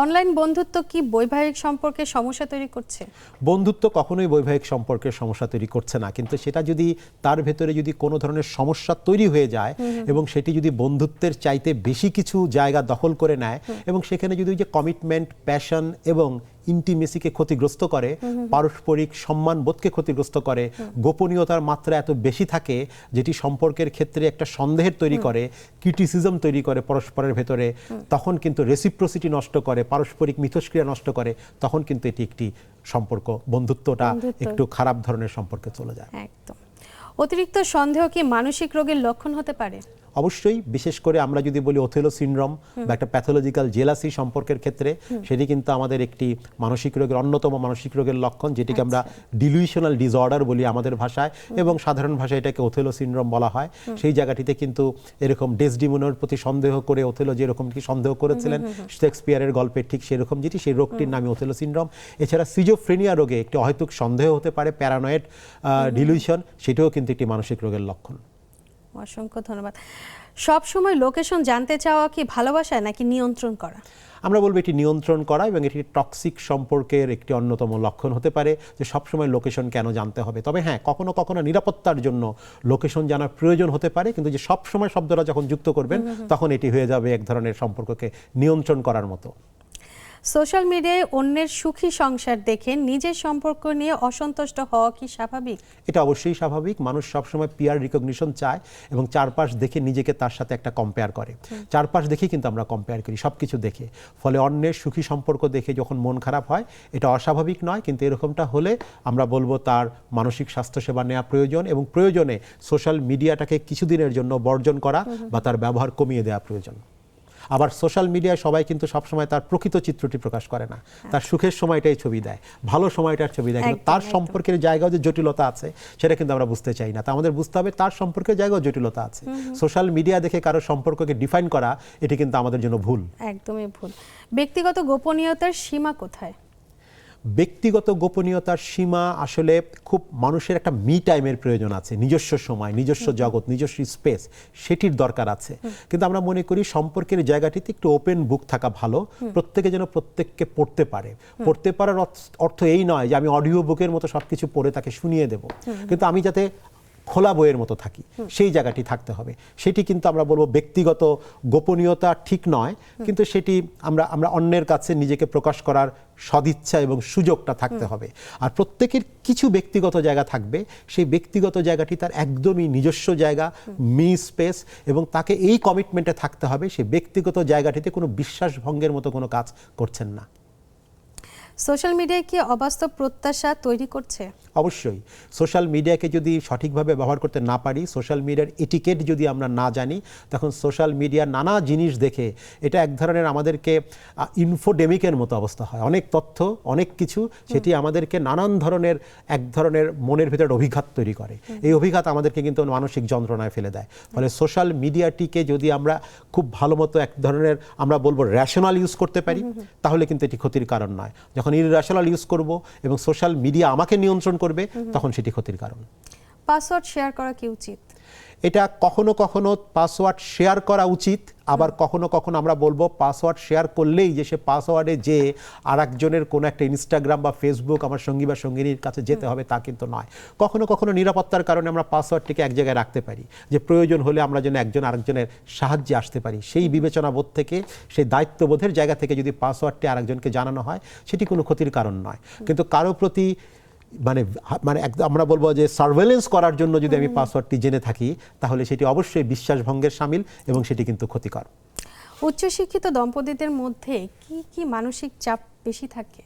অনলাইন বন্ধুত্ব কি বৈবাহিক সম্পর্কে সমস্যা তৈরি করছে? বন্ধুত্ব কখনোই বৈবাহিক সম্পর্কের সমস্যা তৈরি করছে না, কিন্তু সেটা যদি তার ভেতরে যদি কোনো ধরনের সমস্যা তৈরি হয়ে যায় এবং সেটি যদি বন্ধুত্বের চাইতে বেশি কিছু জায়গা দখল করে নেয় এবং সেখানে যদি ওই যে কমিটমেন্ট, প্যাশন এবং ইন্টিমেসিকে ক্ষতিগ্রস্ত করে, পারস্পরিক সম্মানবোধকে ক্ষতিগ্রস্ত করে, গোপনীয়তার মাত্রা এত বেশি থাকে যেটি সম্পর্কের ক্ষেত্রে একটা সন্দেহের তৈরি করে, ক্রিটিসিজম তৈরি করে পরস্পরের ভেতরে, তখন কিন্তু রেসিপ্রোসিটি নষ্ট করে, পারস্পরিক মিথস্ক্রিয়া নষ্ট করে, তখন কিন্তু এটি একটি সম্পর্ক, বন্ধুত্বটা একটু খারাপ ধরনের সম্পর্কে চলে যায়। একদম। অতিরিক্ত সন্দেহ কি মানসিক রোগের লক্ষণ হতে পারে? অবশ্যই, বিশেষ করে আমরা যদি বলি ওথেলো সিনড্রোম বা একটা প্যাথোলজিক্যাল জেলাসি সম্পর্কের ক্ষেত্রে, সেটি কিন্তু আমাদের একটি মানসিক রোগের অন্যতম মানসিক রোগের লক্ষণ, যেটিকে আমরা ডিলিউশনাল ডিসঅর্ডার বলি আমাদের ভাষায়, এবং সাধারণ ভাষায় এটাকে ওথেলো সিনড্রোম বলা হয়। সেই জায়গাটিতে কিন্তু এরকম ডেসডিমোনার প্রতি সন্দেহ করে ওথেলো যেরকম কি সন্দেহ করেছিলেন শেক্সপিয়ারের গল্পে, ঠিক সেরকম যেটি, সেই রোগটির নামই ওথেলো সিনড্রোম। এছাড়া সিজোফ্রেনিয়া রোগে একটি অহেতুক সন্দেহ হতে পারে, প্যারানয়েড ডিলিউশন, সেটাও কিন্তু একটি মানসিক রোগের লক্ষণ। অসংখ্য ধন্যবাদ। সব সময় লোকেশন জানতে চাওয়া কি ভালোবাসা নাকি নিয়ন্ত্রণ করা? আমরা বলবো এটি নিয়ন্ত্রণ করা, এবং এটি টক্সিক সম্পর্কের একটি অন্যতম লক্ষণ হতে পারে যে সবসময় লোকেশন কেন জানতে হবে। তবে হ্যাঁ, কখনো কখনো নিরাপত্তার জন্য লোকেশন জানার প্রয়োজন হতে পারে, কিন্তু যে সবসময় শব্দটা যখন যুক্ত করবেন তখন এটি হয়ে যাবে এক ধরনের সম্পর্ককে নিয়ন্ত্রণ করার মতো। সোশ্যাল মিডিয়ায় অন্যের সুখী সংসার দেখে নিজের সম্পর্ক নিয়ে অসন্তুষ্ট হওয়া কি স্বাভাবিক? এটা অবশ্যই স্বাভাবিক। মানুষ সবসময় পিয়ার রিকগনিশন চায় এবং চারপাশ দেখে নিজেকে তার সাথে একটা কম্পেয়ার করে। চারপাশ দেখেই কিন্তু আমরা কম্পেয়ার করি, সব কিছু দেখে। ফলে অন্যের সুখী সম্পর্ক দেখে যখন মন খারাপ হয়, এটা অস্বাভাবিক নয়, কিন্তু এরকমটা হলে আমরা বলবো তার মানসিক স্বাস্থ্যসেবা নেওয়া প্রয়োজন, এবং প্রয়োজনে সোশ্যাল মিডিয়াটাকে কিছুদিনের জন্য বর্জন করা বা তার ব্যবহার কমিয়ে দেওয়া প্রয়োজন। আবার সোশ্যাল মিডিয়ায় সবাই কিন্তু সবসময় তার প্রকৃত চিত্রটি প্রকাশ করে না, তার সুখের সময়টাই ছবি দেয়, ভালো সময়টার ছবি দেয়, কিন্তু তার সম্পর্কের জায়গাও যে জটিলতা আছে সেটা কিন্তু আমরা বুঝতে চাই না। তা আমাদের বুঝতে হবে তার সম্পর্কের জায়গাও জটিলতা আছে। সোশ্যাল মিডিয়া দেখে কারো সম্পর্ককে ডিফাইন করা, এটি কিন্তু আমাদের জন্য ভুল, একদমই ভুল। ব্যক্তিগত গোপনীয়তার সীমা কোথায়? ব্যক্তিগত গোপনীয়তার সীমা আসলে খুব মানুষের একটা মি টাইমের প্রয়োজন আছে, নিজস্ব সময়, নিজস্ব জগৎ, নিজস্ব স্পেস, সেটির দরকার আছে। কিন্তু আমরা মনে করি সম্পর্কের জায়গাটিতে একটু ওপেন বুক থাকা ভালো, প্রত্যেকে যেন প্রত্যেককে পড়তে পারে। পড়তে পারার অর্থ এই নয় যে আমি অডিও বুকের মতো সবকিছু পড়ে তাকে শুনিয়ে দেব, কিন্তু আমি যাতে খোলা বইয়ের মতো থাকি, সেই জায়গাটি থাকতে হবে। সেটি কিন্তু আমরা বলবো ব্যক্তিগত গোপনীয়তা ঠিক নয়, কিন্তু সেটি আমরা আমরা অন্যের কাছে নিজেকে প্রকাশ করার সদিচ্ছা এবং সুযোগটা থাকতে হবে। আর প্রত্যেকের কিছু ব্যক্তিগত জায়গা থাকবে, সেই ব্যক্তিগত জায়গাটি তার একদমই নিজস্ব জায়গা, মি স্পেস, এবং তাকে এই কমিটমেন্টে থাকতে হবে সে ব্যক্তিগত জায়গাটিতে কোনো বিশ্বাসভঙ্গের মতো কোনো কাজ করছেন না। সোশ্যাল মিডিয়ায় কি অবাস্তব প্রত্যাশা তৈরি করছে? অবশ্যই সোশ্যাল মিডিয়াকে যদি সঠিকভাবে ব্যবহার করতে না পারি, সোশ্যাল মিডিয়ার এটিকেট যদি আমরা না জানি, তখন সোশ্যাল মিডিয়ার নানা জিনিস দেখে এটা এক ধরনের আমাদেরকে ইনফোডেমিকের মতো অবস্থা হয়। অনেক তথ্য, অনেক কিছু, সেটি আমাদেরকে নানান ধরনের এক ধরনের মনের ভিতরে অভিঘাত তৈরি করে। এই অভিঘাত আমাদেরকে কিন্তু মানসিক যন্ত্রণায় ফেলে দেয়। ফলে সোশ্যাল মিডিয়াটিকে যদি আমরা খুব ভালো মতো এক ধরনের আমরা বলবো র্যাশনাল ইউজ করতে পারি, তাহলে কিন্তু এটি ক্ষতির কারণ নয়। যখন ইররেশনাল ইউজ করব এবং সোশ্যাল মিডিয়া আমাকে নিয়ন্ত্রণ করবে, তখন সেটি ক্ষতির কারণ। পাসওয়ার্ড শেয়ার করা কি উচিত? এটা কখনো কখনো পাসওয়ার্ড শেয়ার করা উচিত, আবার কখনো কখনো আমরা বলবো পাসওয়ার্ড শেয়ার করলেই যে সে পাসওয়ার্ডে যে আরেকজনের কোনো একটা ইনস্টাগ্রাম বা ফেসবুক আমার সঙ্গী বা সঙ্গিনীর কাছে যেতে হবে তা কিন্তু নয়। কখনো কখনো নিরাপত্তার কারণে আমরা পাসওয়ার্ডটিকে এক জায়গায় রাখতে পারি, যে প্রয়োজন হলে আমরা যেন একজন আরেকজনের সাহায্যে আসতে পারি। সেই বিবেচনাবোধ থেকে, সেই দায়িত্ববোধের জায়গা থেকে যদি পাসওয়ার্ডটি আরেকজনকে জানানো হয়, সেটি কোনো ক্ষতির কারণ নয়। কিন্তু কারো প্রতি মানে মানে আমরা বলবো যে সার্ভেলেন্স করার জন্য যদি আমি পাসওয়ার্ডটি জেনে থাকি, তাহলে সেটি অবশ্যই বিশ্বাসভঙ্গের শামিল এবং সেটি কিন্তু ক্ষতিকর। উচ্চশিক্ষিত দম্পতিদের মধ্যে কি কি মানসিক চাপ বেশি থাকে?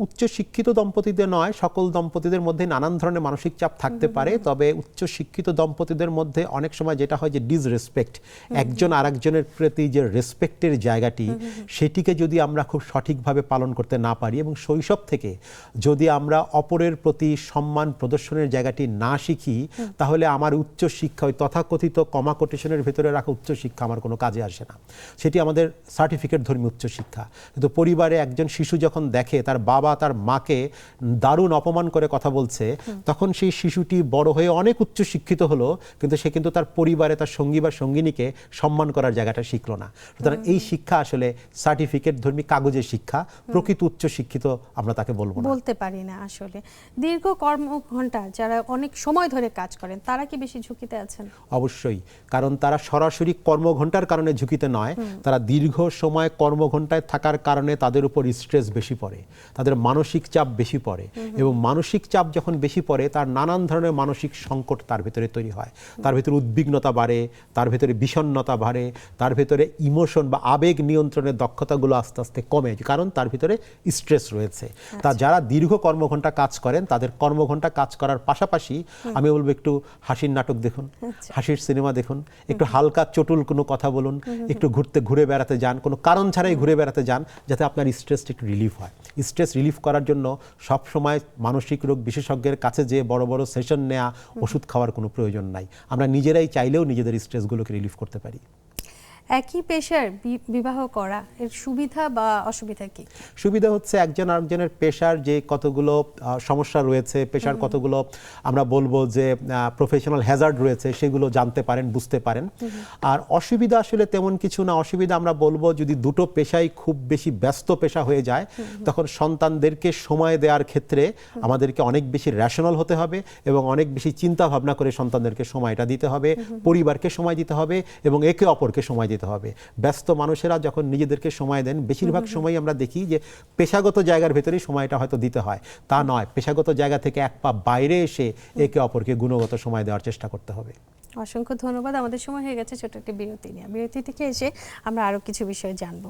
উচ্চশিক্ষিত দম্পতিদের নয়, সকল দম্পতিদের মধ্যে নানান ধরনের মানসিক চাপ থাকতে পারে। তবে উচ্চশিক্ষিত দম্পতিদের মধ্যে অনেক সময় যেটা হয় যে ডিসরেসপেক্ট, একজন আরেকজনের প্রতি যে রেসপেক্টের জায়গাটি, সেটিকে যদি আমরা খুব সঠিকভাবে পালন করতে না পারি এবং শৈশব থেকে যদি আমরা অপরের প্রতি সম্মান প্রদর্শনের জায়গাটি না শিখি, তাহলে আমার উচ্চশিক্ষা ওই তথাকথিত কমা কোটেশনের ভিতরে রাখা উচ্চশিক্ষা আমার কোনো কাজে আসে না। সেটি আমাদের সার্টিফিকেট ধর্মী উচ্চশিক্ষা। কিন্তু পরিবারে একজন শিশু যখন দেখে তার বাবা তার মাকে দারুণ অপমান করে কথা বলছে, তখন সেই শিশুটি বড় হয়ে অনেক উচ্চশিক্ষিত হলো, কিন্তু সে কিন্তু তার পরিবারে তার সঙ্গী বা সঙ্গিনীকে সম্মান করার জায়গাটা শিখলো না। সুতরাং এই শিক্ষা আসলে সার্টিফিকেট ধর্মী কাগজের শিক্ষা, প্রকৃত উচ্চশিক্ষিত আমরা তাকে বলতে পারি না। আসলে দীর্ঘ কর্মঘণ্টা যারা অনেক সময় ধরে কাজ করেন, তারা কি বেশি ঝুঁকিতে আছেন? অবশ্যই, কারণ তারা সরাসরি কর্মঘণ্টার কারণে ঝুঁকিতে নয়, তারা দীর্ঘ সময় কর্মঘণ্টায় থাকার কারণে তাদের উপর স্ট্রেস বেশি পড়ে, তাদের মানসিক চাপ বেশি পড়ে, এবং মানসিক চাপ যখন বেশি পড়ে তার নানান ধরনের মানসিক সংকট তার ভিতরে তৈরি হয়। তার ভিতরে উদ্বিগ্নতা বাড়ে, তার ভিতরে বিষণ্ণতা বাড়ে, তার ভিতরে ইমোশন বা আবেগ নিয়ন্ত্রণের দক্ষতাগুলো আস্তে আস্তে কমে, কারণ তার ভিতরে স্ট্রেস রয়েছে। তা যারা দীর্ঘ কর্মঘণ্টা কাজ করেন, তাদের কর্মঘণ্টা কাজ করার পাশাপাশি আমি বলবো একটু হাসির নাটক দেখুন, হাসির সিনেমা দেখুন, একটু হালকা চটুল কোনো কথা বলুন, একটু ঘুরে বেড়াতে যান, কোনো কারণ ছাড়াই ঘুরে বেড়াতে যান, যাতে আপনার স্ট্রেসটা একটু রিলিফ হয়। স্ট্রেস রিলিফ করার জন্য সব সময় মানসিক রোগ বিশেষজ্ঞের কাছে যে বড় বড় সেশন নেওয়া, ওষুধ খাওয়ার কোনো প্রয়োজন নাই। আমরা নিজেরাই চাইলেও নিজেদের স্ট্রেসগুলোকে রিলিফ করতে পারি। একই পেশার বিবাহ করা এর সুবিধা বা অসুবিধা কি? সুবিধা হচ্ছে একজন আরেকজনের পেশার যে কতগুলো সমস্যা রয়েছে, পেশার কতগুলো আমরা বলবো যে প্রফেশনাল হ্যাজার্ড রয়েছে, সেগুলো জানতে পারেন, বুঝতে পারেন। আর অসুবিধা আসলে তেমন কিছু না। অসুবিধা আমরা বলবো যদি দুটো পেশাই খুব বেশি ব্যস্ত পেশা হয়ে যায়, তখন সন্তানদেরকে সময় দেওয়ার ক্ষেত্রে আমাদেরকে অনেক বেশি র্যাশনাল হতে হবে এবং অনেক বেশি চিন্তা ভাবনা করে সন্তানদেরকে সময়টা দিতে হবে, পরিবারকে সময় দিতে হবে এবং একে অপরকে সময় দিতে হবে। ব্যস্ত মানুষেরা যখন নিজেদেরকে সময় দেন, বেশিরভাগ সময় আমরা দেখি যে পেশাগত জায়গার ভেতরেই সময়টা হয়তো দিতে হয়, তা নয়, পেশাগত জায়গা থেকে এক পা বাইরে এসে একে অপরকে গুণগত সময় দেওয়ার চেষ্টা করতে হবে। অসংখ্য ধন্যবাদ। আমাদের সময় হয়ে গেছে ছোট একটা বিরতি নিয়ে। বিরতি থেকে এসে আমরা আরো কিছু বিষয় জানবো।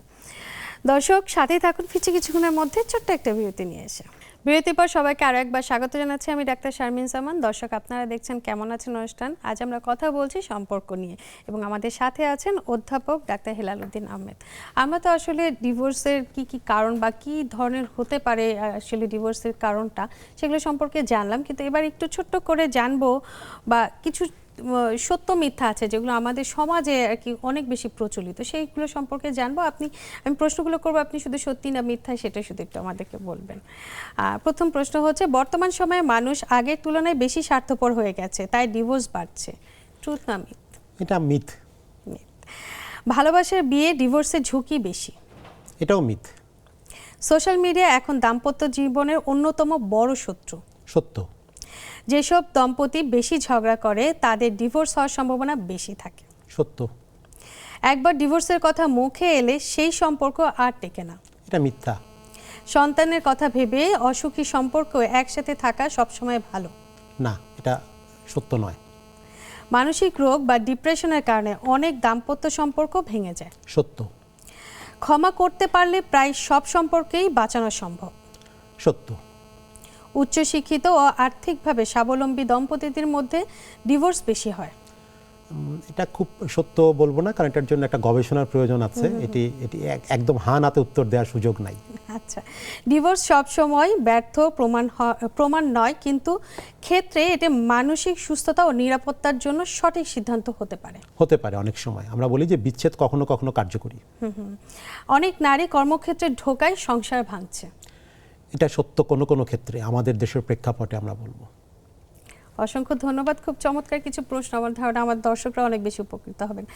দর্শক সাথেই থাকুন, ফিরছি কিছুক্ষণের মধ্যে ছোট্ট একটা বিরতি নিয়ে এসে। বিরতির পর সবাইকে আরো একবার স্বাগত জানাচ্ছি। আমি ডাক্তার শারমিন জামান। দর্শক আপনারা দেখছেন কেমন আছেন অনুষ্ঠান। আজ আমরা কথা বলছি সম্পর্ক নিয়ে এবং আমাদের সাথে আছেন অধ্যাপক ডাক্তার হেলাল উদ্দিন আহমেদ। আমরা তো আসলে ডিভোর্সের কি কারণ বা কি ধরনের হতে পারে আসলে ডিভোর্সের কারণটা, সেগুলো সম্পর্কে জানলাম, কিন্তু এবার একটু ছোট্ট করে জানবো বা কিছু সত্য মিথ্যা আছে যেগুলো আমাদের সমাজে আর কি অনেক বেশি প্রচলিত, সেইগুলো সম্পর্কে জানবো। আমি প্রশ্নগুলো করবো, আপনি শুধু সত্যি না মিথ্যা সেটা শুধু একটু আমাদেরকে বলবেন। প্রথম প্রশ্ন হচ্ছে, বর্তমান সময়ে মানুষ আগের তুলনায় বেশি স্বার্থপর হয়ে গেছে, তাই ডিভোর্স বাড়ছে, ট্রুথ না মিথ? এটা মিথ। ভালোবাসার বিয়ে ডিভোর্সের ঝুঁকি বেশি, এটাও মিথ। সোশ্যাল মিডিয়া এখন দাম্পত্য জীবনের অন্যতম বড় শত্রু, সত্য। যেসব দম্পতি বেশি ঝগড়া করে তাদের ডিভোর্স হওয়ার সম্ভাবনা বেশি থাকে। সত্য। একবার ডিভোর্সের কথা মুখে এলে সেই সম্পর্ক আর টেকে না। এটা মিথ্যা। সন্তানের কথা ভেবে অসুখী সম্পর্ক একসাথে থাকা সবসময় ভালো না, এটা সত্য নয়। মানসিক রোগ বা ডিপ্রেশনের কারণে অনেক দাম্পত্য সম্পর্ক ভেঙে যায়। সত্য। ক্ষমা করতে পারলে প্রায় সব সম্পর্কেই বাঁচানো সম্ভব। সত্য। উচ্চশিক্ষিত ও আর্থিকভাবে স্বাবলম্বী দম্পতিদের মধ্যে ডিভোর্স বেশি হয়। এটা খুব সত্য বলবো না, কারণ এটার জন্য একটা গবেষণার প্রয়োজন আছে। এটি একদম হানাতে উত্তর দেওয়ার সুযোগ নাই। আচ্ছা, ডিভোর্স সবসময় ব্যর্থ প্রমাণ নয়, কিন্তু ক্ষেত্রে এটা মানসিক সুস্থতা ও নিরাপত্তার জন্য সঠিক সিদ্ধান্ত হতে পারে। অনেক সময় আমরা বলি যে বিচ্ছেদ কখনো কখনো কার্যকরী। অনেক নারী কর্মক্ষেত্রে ঢোকায় সংসার ভাঙছে। এটা সত্য কোনো কোনো ক্ষেত্রে, আমাদের দেশের প্রেক্ষাপটে আমরা বলবো। অসংখ্য ধন্যবাদ। খুব চমৎকার কিছু প্রশ্ন, আমার ধারণা আমার দর্শকরা অনেক বেশি উপকৃত হবেন।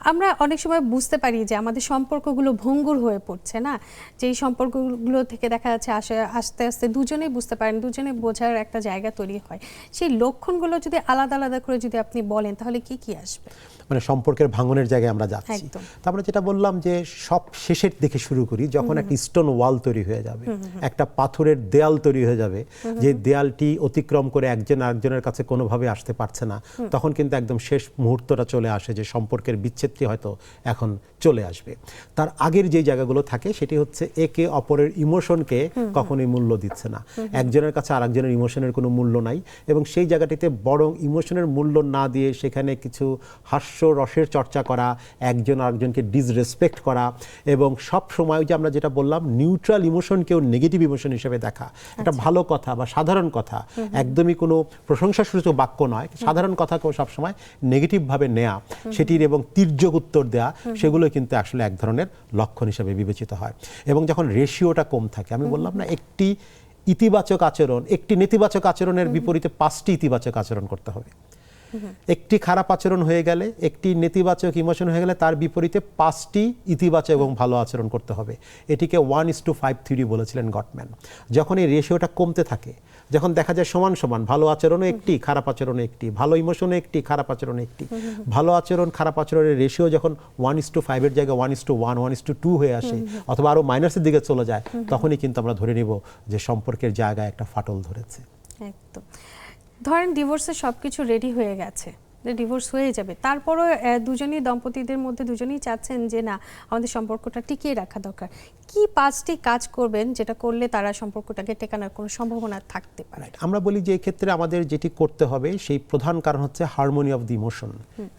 আমরা অনেক সময় বুঝতে পারি যে আমাদের সম্পর্কগুলো ভঙ্গুর হয়ে পড়ছে, না, যে এই সম্পর্কগুলো থেকে দেখা যাচ্ছে আস্তে আস্তে দুজনেই বুঝতে পারেন, দুজনে বোঝার একটা জায়গা তৈরি হয়। সেই লক্ষণগুলো যদি আলাদা আলাদা করে যদি আপনি বলেন তাহলে কি কি আসবে? মানে সম্পর্কের ভাঙনের জায়গায় আমরা যাচ্ছি। তারপরে যেটা বললাম যে সব শেষের দিকে শুরু করি, যখন একটা স্টোন ওয়াল তৈরি হয়ে যাবে, একটা পাথরের দেয়াল তৈরি হয়ে যাবে, যে দেয়ালটি অতিক্রম করে একজন আরেকজনের কাছে কোনোভাবে আসতে পারছে না, তখন কিন্তু একদম শেষ মুহূর্তটা চলে আসে যে সম্পর্কের বিচ্ছেদটি হয়তো এখন চলে আসবে। তার আগের যে জায়গাগুলো থাকে সেটি হচ্ছে একে অপরের ইমোশনকে কখনোই মূল্য দিচ্ছে না, একজনের কাছে আরেকজনের ইমোশনের কোনো মূল্য নাই, এবং সেই জায়গাটিতে বরং ইমোশনের মূল্য না দিয়ে সেখানে কিছু হাস্য রসের চর্চা করা, একজন আরেকজনকে ডিসরেসপেক্ট করা, এবং সব সময় যে আমরা যেটা বললাম নিউট্রাল ইমোশনকেও নেগেটিভ ইমোশন হিসেবে দেখা, একটা ভালো কথা বা সাধারণ কথা, একদমই কোনো প্রশংসাসূচক বাক্য নয়, সাধারণ কথাকেও সবসময় নেগেটিভভাবে নেয়া, সেটির এবং তির্যক উত্তর দেয়া, সেগুলো কিন্তু আসলে এক ধরনের লক্ষণ হিসেবে বিবেচিত হয়। এবং যখন রেশিওটা কম থাকে, আমি বললাম না, একটি ইতিবাচক আচরণ, একটি নেতিবাচক আচরণের বিপরীতে 5টি ইতিবাচক আচরণ করতে হবে। একটি খারাপ আচরণ হয়ে গেলে, একটি নেতিবাচক ইমোশন হয়ে গেলে তার বিপরীতে 5টি ইতিবাচক এবং ভালো আচরণ করতে হবে। এটিকে 1:5 থিওরি বলেছিলেন গটম্যান। যখন এই রেশিওটা কমতে থাকে, যখন দেখা যায় সমান সমান ভালো আচরণও একটি, খারাপ আচরণও একটি, ভালো ইমোশনও একটি, খারাপ আচরণও একটি, ভালো আচরণ খারাপ আচরণের রেশিও যখন 1:5 এর জায়গায় 1:1, 1:2 হয়ে আসে, অথবা আরও মাইনাসের দিকে চলে যায়, তখনই কিন্তু আমরা ধরে নিব যে সম্পর্কের জায়গায় একটা ফাটল ধরেছে। একদম। ধরেন ডিভোর্সের সব কিছু রেডি হয়ে গেছে, ডিভোর্স হয়ে যাবে, তারপরও দুজনই দম্পতিদের মধ্যে দুজনেই চাচ্ছেন যে না, আমাদের সম্পর্কটা টিকিয়ে রাখা দরকার। কি 5টি কাজ করবেন যেটা করলে তারা সম্পর্কটাকে টেকানোর কোনো সম্ভাবনা থাকতে পারে? আমরা বলি যে ক্ষেত্রে আমাদের যেটি করতে হবে সেই প্রধান কারণ হচ্ছে হারমোনি অফ দি ইমোশন।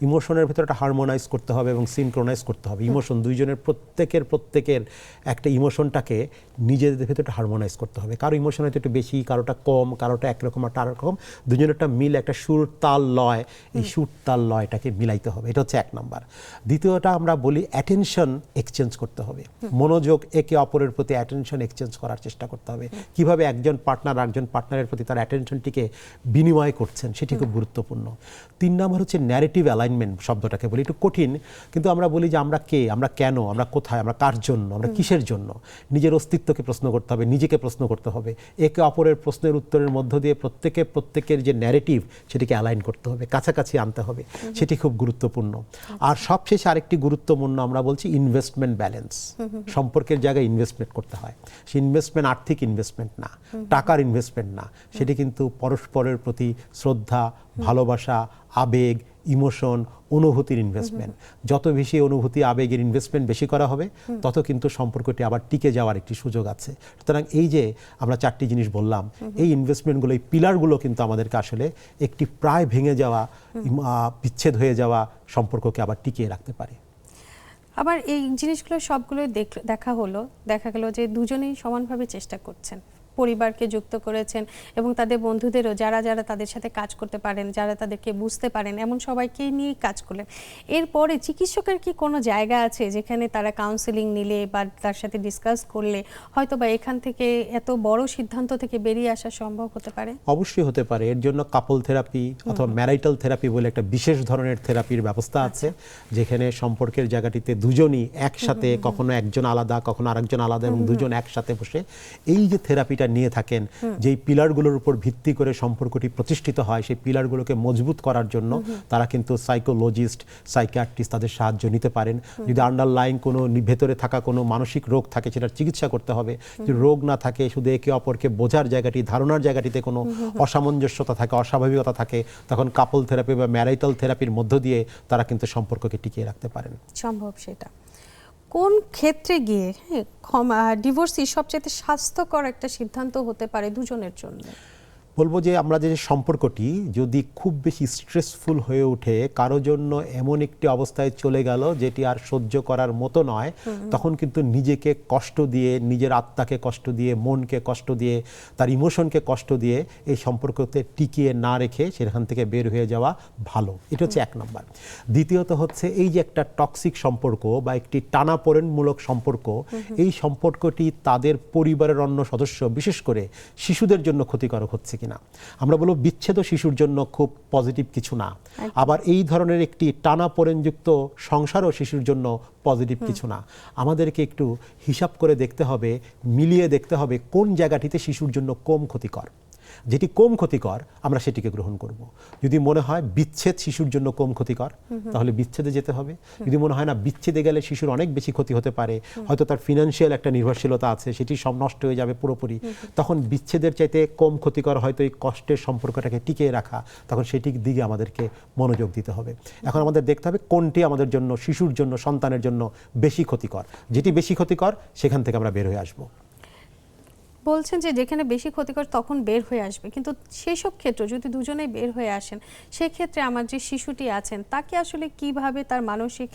ইমোশনের ভিতরে একটা হারমোনাইজ করতে হবে এবং সিনক্রোনাইজ করতে হবে। ইমোশন দুইজনের প্রত্যেকের একটা ইমোশনটাকে নিজেদের ভিতরে হারমোনাইজ করতে হবে। কারো ইমোশন হয়তো একটু বেশি, কারোটা কম, কারোটা একরকম আর তার রকম, দুজনের একটা মিল, একটা সুর তাল লয়, এই সুর তাল লয়টাকে মিলাইতে হবে। এটা হচ্ছে 1 নাম্বার। দ্বিতীয়টা আমরা বলি অ্যাটেনশন এক্সচেঞ্জ করতে হবে, মনোযোগ একে অপরের প্রতি অ্যাটেনশন এক্সচেঞ্জ করার চেষ্টা করতে হবে। কিভাবে একজন পার্টনার আরেকজন পার্টনারের প্রতি তার অ্যাটেনশনটিকে বিনিময় করছেন সেটি খুব গুরুত্বপূর্ণ। 3 নম্বর হচ্ছে ন্যারেটিভ অ্যালাইনমেন্ট। শব্দটাকে বলি একটু কঠিন, কিন্তু আমরা বলি যে আমরা কে, আমরা কেন, আমরা কোথায়, আমরা কার জন্য, আমরা কিসের জন্য। নিজের অস্তিত্বকে প্রশ্ন করতে হবে, নিজেকে প্রশ্ন করতে হবে। একে অপরের প্রশ্নের উত্তরের মধ্য দিয়ে প্রত্যেকের যে ন্যারেটিভ সেটিকে অ্যালাইন করতে হবে, কাছাকাছি আনতে হবে, সেটি খুব গুরুত্বপূর্ণ। আর সবশেষে আরেকটি গুরুত্বপূর্ণ আমরা বলছি ইনভেস্টমেন্ট ব্যালেন্স। সম্পর্কের জায়গায় ইনভেস্টমেন্ট করতে হয়। সেই ইনভেস্টমেন্ট আর্থিক ইনভেস্টমেন্ট না, টাকার ইনভেস্টমেন্ট না, সেটি কিন্তু পরস্পরের প্রতি শ্রদ্ধা, ভালোবাসা, আবেগ, ইমোশন, অনুভূতির ইনভেস্টমেন্ট। যত বেশি অনুভূতি, আবেগের ইনভেস্টমেন্ট বেশি করা হবে, তত কিন্তু সম্পর্কটি আবার টিকে যাওয়ার একটি সুযোগ আছে। সুতরাং এই যে আমরা 4টি জিনিস বললাম, এই ইনভেস্টমেন্টগুলো, এই পিলারগুলো কিন্তু আমাদেরকে আসলে একটি প্রায় ভেঙে যাওয়া, বিচ্ছেদ হয়ে যাওয়া সম্পর্ককে আবার টিকিয়ে রাখতে পারে। আবার এই জিনিসগুলো সবগুলো দেখা গেল যে দুজনেই সমানভাবে চেষ্টা করছেন, পরিবারকে যুক্ত করেছেন এবং তাদের বন্ধুদেরও, যারা তাদের সাথে কাজ করতে পারেন, যারা তাদেরকে বুঝতে পারেন, এমন সবাইকেই নিয়েই কাজ করলেন। এরপরে চিকিৎসকের কি কোনো জায়গা আছে যেখানে তারা কাউন্সেলিং নিলে বা তার সাথে ডিসকাস করলে হয়তো বা এখান থেকে এত বড় সিদ্ধান্ত থেকে বেরিয়ে আসা সম্ভব হতে পারে? অবশ্যই হতে পারে। এর জন্য কাপল থেরাপি অথবা ম্যারাইটাল থেরাপি বলে একটা বিশেষ ধরনের থেরাপির ব্যবস্থা আছে, যেখানে সম্পর্কের জায়গাটিতে দুজনই একসাথে, কখনো একজন আলাদা, কখনো আরেকজন আলাদা, এবং দুজন একসাথে বসে এই যে থেরাপিটা ভূমিকা নিয়ে থাকেন, যেই পিলারগুলোর উপর ভিত্তি করে সম্পর্কটি প্রতিষ্ঠিত হয় সেই পিলারগুলোকে মজবুত করার জন্য তারা কিন্তু সাইকোলজিস্ট, সাইকিয়াট্রিস্ট তাদের সাহায্য নিতে পারেন। যদি আন্ডারলাইন কোনো ভেতরে থাকা কোনো মানসিক রোগ থাকে সেটার চিকিৎসা করতে হবে। যদি রোগ না থাকে, শুধু একে অপরকে বোঝার জায়গাটি, ধারণার জায়গাটিতে কোনো অসামঞ্জস্যতা থাকে, অস্বাভাবিকতা থাকে, তখন কাপল থেরাপি বা ম্যারিটাল থেরাপির মধ্য দিয়ে তারা কিন্তু সম্পর্ককে টিকিয়ে রাখতে পারেন। সম্ভব সেটা কোন ক্ষেত্রে গিয়ে ডিভোর্সই সবচেয়ে স্বাস্থ্যকর একটা সিদ্ধান্ত হতে পারে দুজনের জন্য? বলবো যে আমরা যে সম্পর্কটি যদি খুব বেশি স্ট্রেসফুল হয়ে ওঠে, কারো জন্য এমন একটি অবস্থায় চলে গেল যেটি আর সহ্য করার মতো নয়, তখন কিন্তু নিজেকে কষ্ট দিয়ে, নিজের আত্মাকে কষ্ট দিয়ে, মনকে কষ্ট দিয়ে, তার ইমোশনকে কষ্ট দিয়ে এই সম্পর্কতে টিকিয়ে না রেখে সেখান থেকে বের হয়ে যাওয়া ভালো। এটা হচ্ছে এক নম্বর। দ্বিতীয়ত হচ্ছে এই যে একটা টক্সিক সম্পর্ক বা একটি টানাপোড়েনমূলক সম্পর্ক, এই সম্পর্কটি তাদের পরিবারের অন্য সদস্য, বিশেষ করে শিশুদের জন্য ক্ষতিকারক হচ্ছে কিনা। আমরা বলবো বিচ্ছেদ শিশুর জন্য খুব পজিটিভ কিছু না, আবার এই ধরনের একটি টানাপোড়েনযুক্ত সংসারও শিশুর জন্য পজিটিভ কিছু না। আমাদেরকে একটু হিসাব করে দেখতে হবে, মিলিয়ে দেখতে হবে কোন জায়গাটিতে শিশুর জন্য কম ক্ষতিকর। যেটি কম ক্ষতিকর আমরা সেটিকে গ্রহণ করব। যদি মনে হয় বিচ্ছেদ শিশুর জন্য কম ক্ষতিকর, তাহলে বিচ্ছেদে যেতে হবে। যদি মনে হয় না বিচ্ছেদে গেলে শিশুর অনেক বেশি ক্ষতি হতে পারে, হয়তো তার ফিনান্সিয়াল একটা নির্ভরশীলতা আছে, সেটি সব নষ্ট হয়ে যাবে পুরোপুরি, তখন বিচ্ছেদের চাইতে কম ক্ষতিকর হয়তো এই কষ্টের সম্পর্কটাকে টিকিয়ে রাখা, তখন সেটির দিকে আমাদেরকে মনোযোগ দিতে হবে। এখন আমাদের দেখতে হবে কোনটি আমাদের জন্য, শিশুর জন্য, সন্তানের জন্য বেশি ক্ষতিকর। যেটি বেশি ক্ষতিকর সেখান থেকে আমরা বের হয়ে আসবো। বলছেন যে যেখানে বেশি ক্ষতিকর তখন বের হয়ে আসবে, কিন্তু সেই সব ক্ষেত্রে যদি দুজনেই বের হয়ে আসেন, সেই ক্ষেত্রে আমার যে শিশুটি আছেন তাকে আসলে কিভাবে তার মানসিক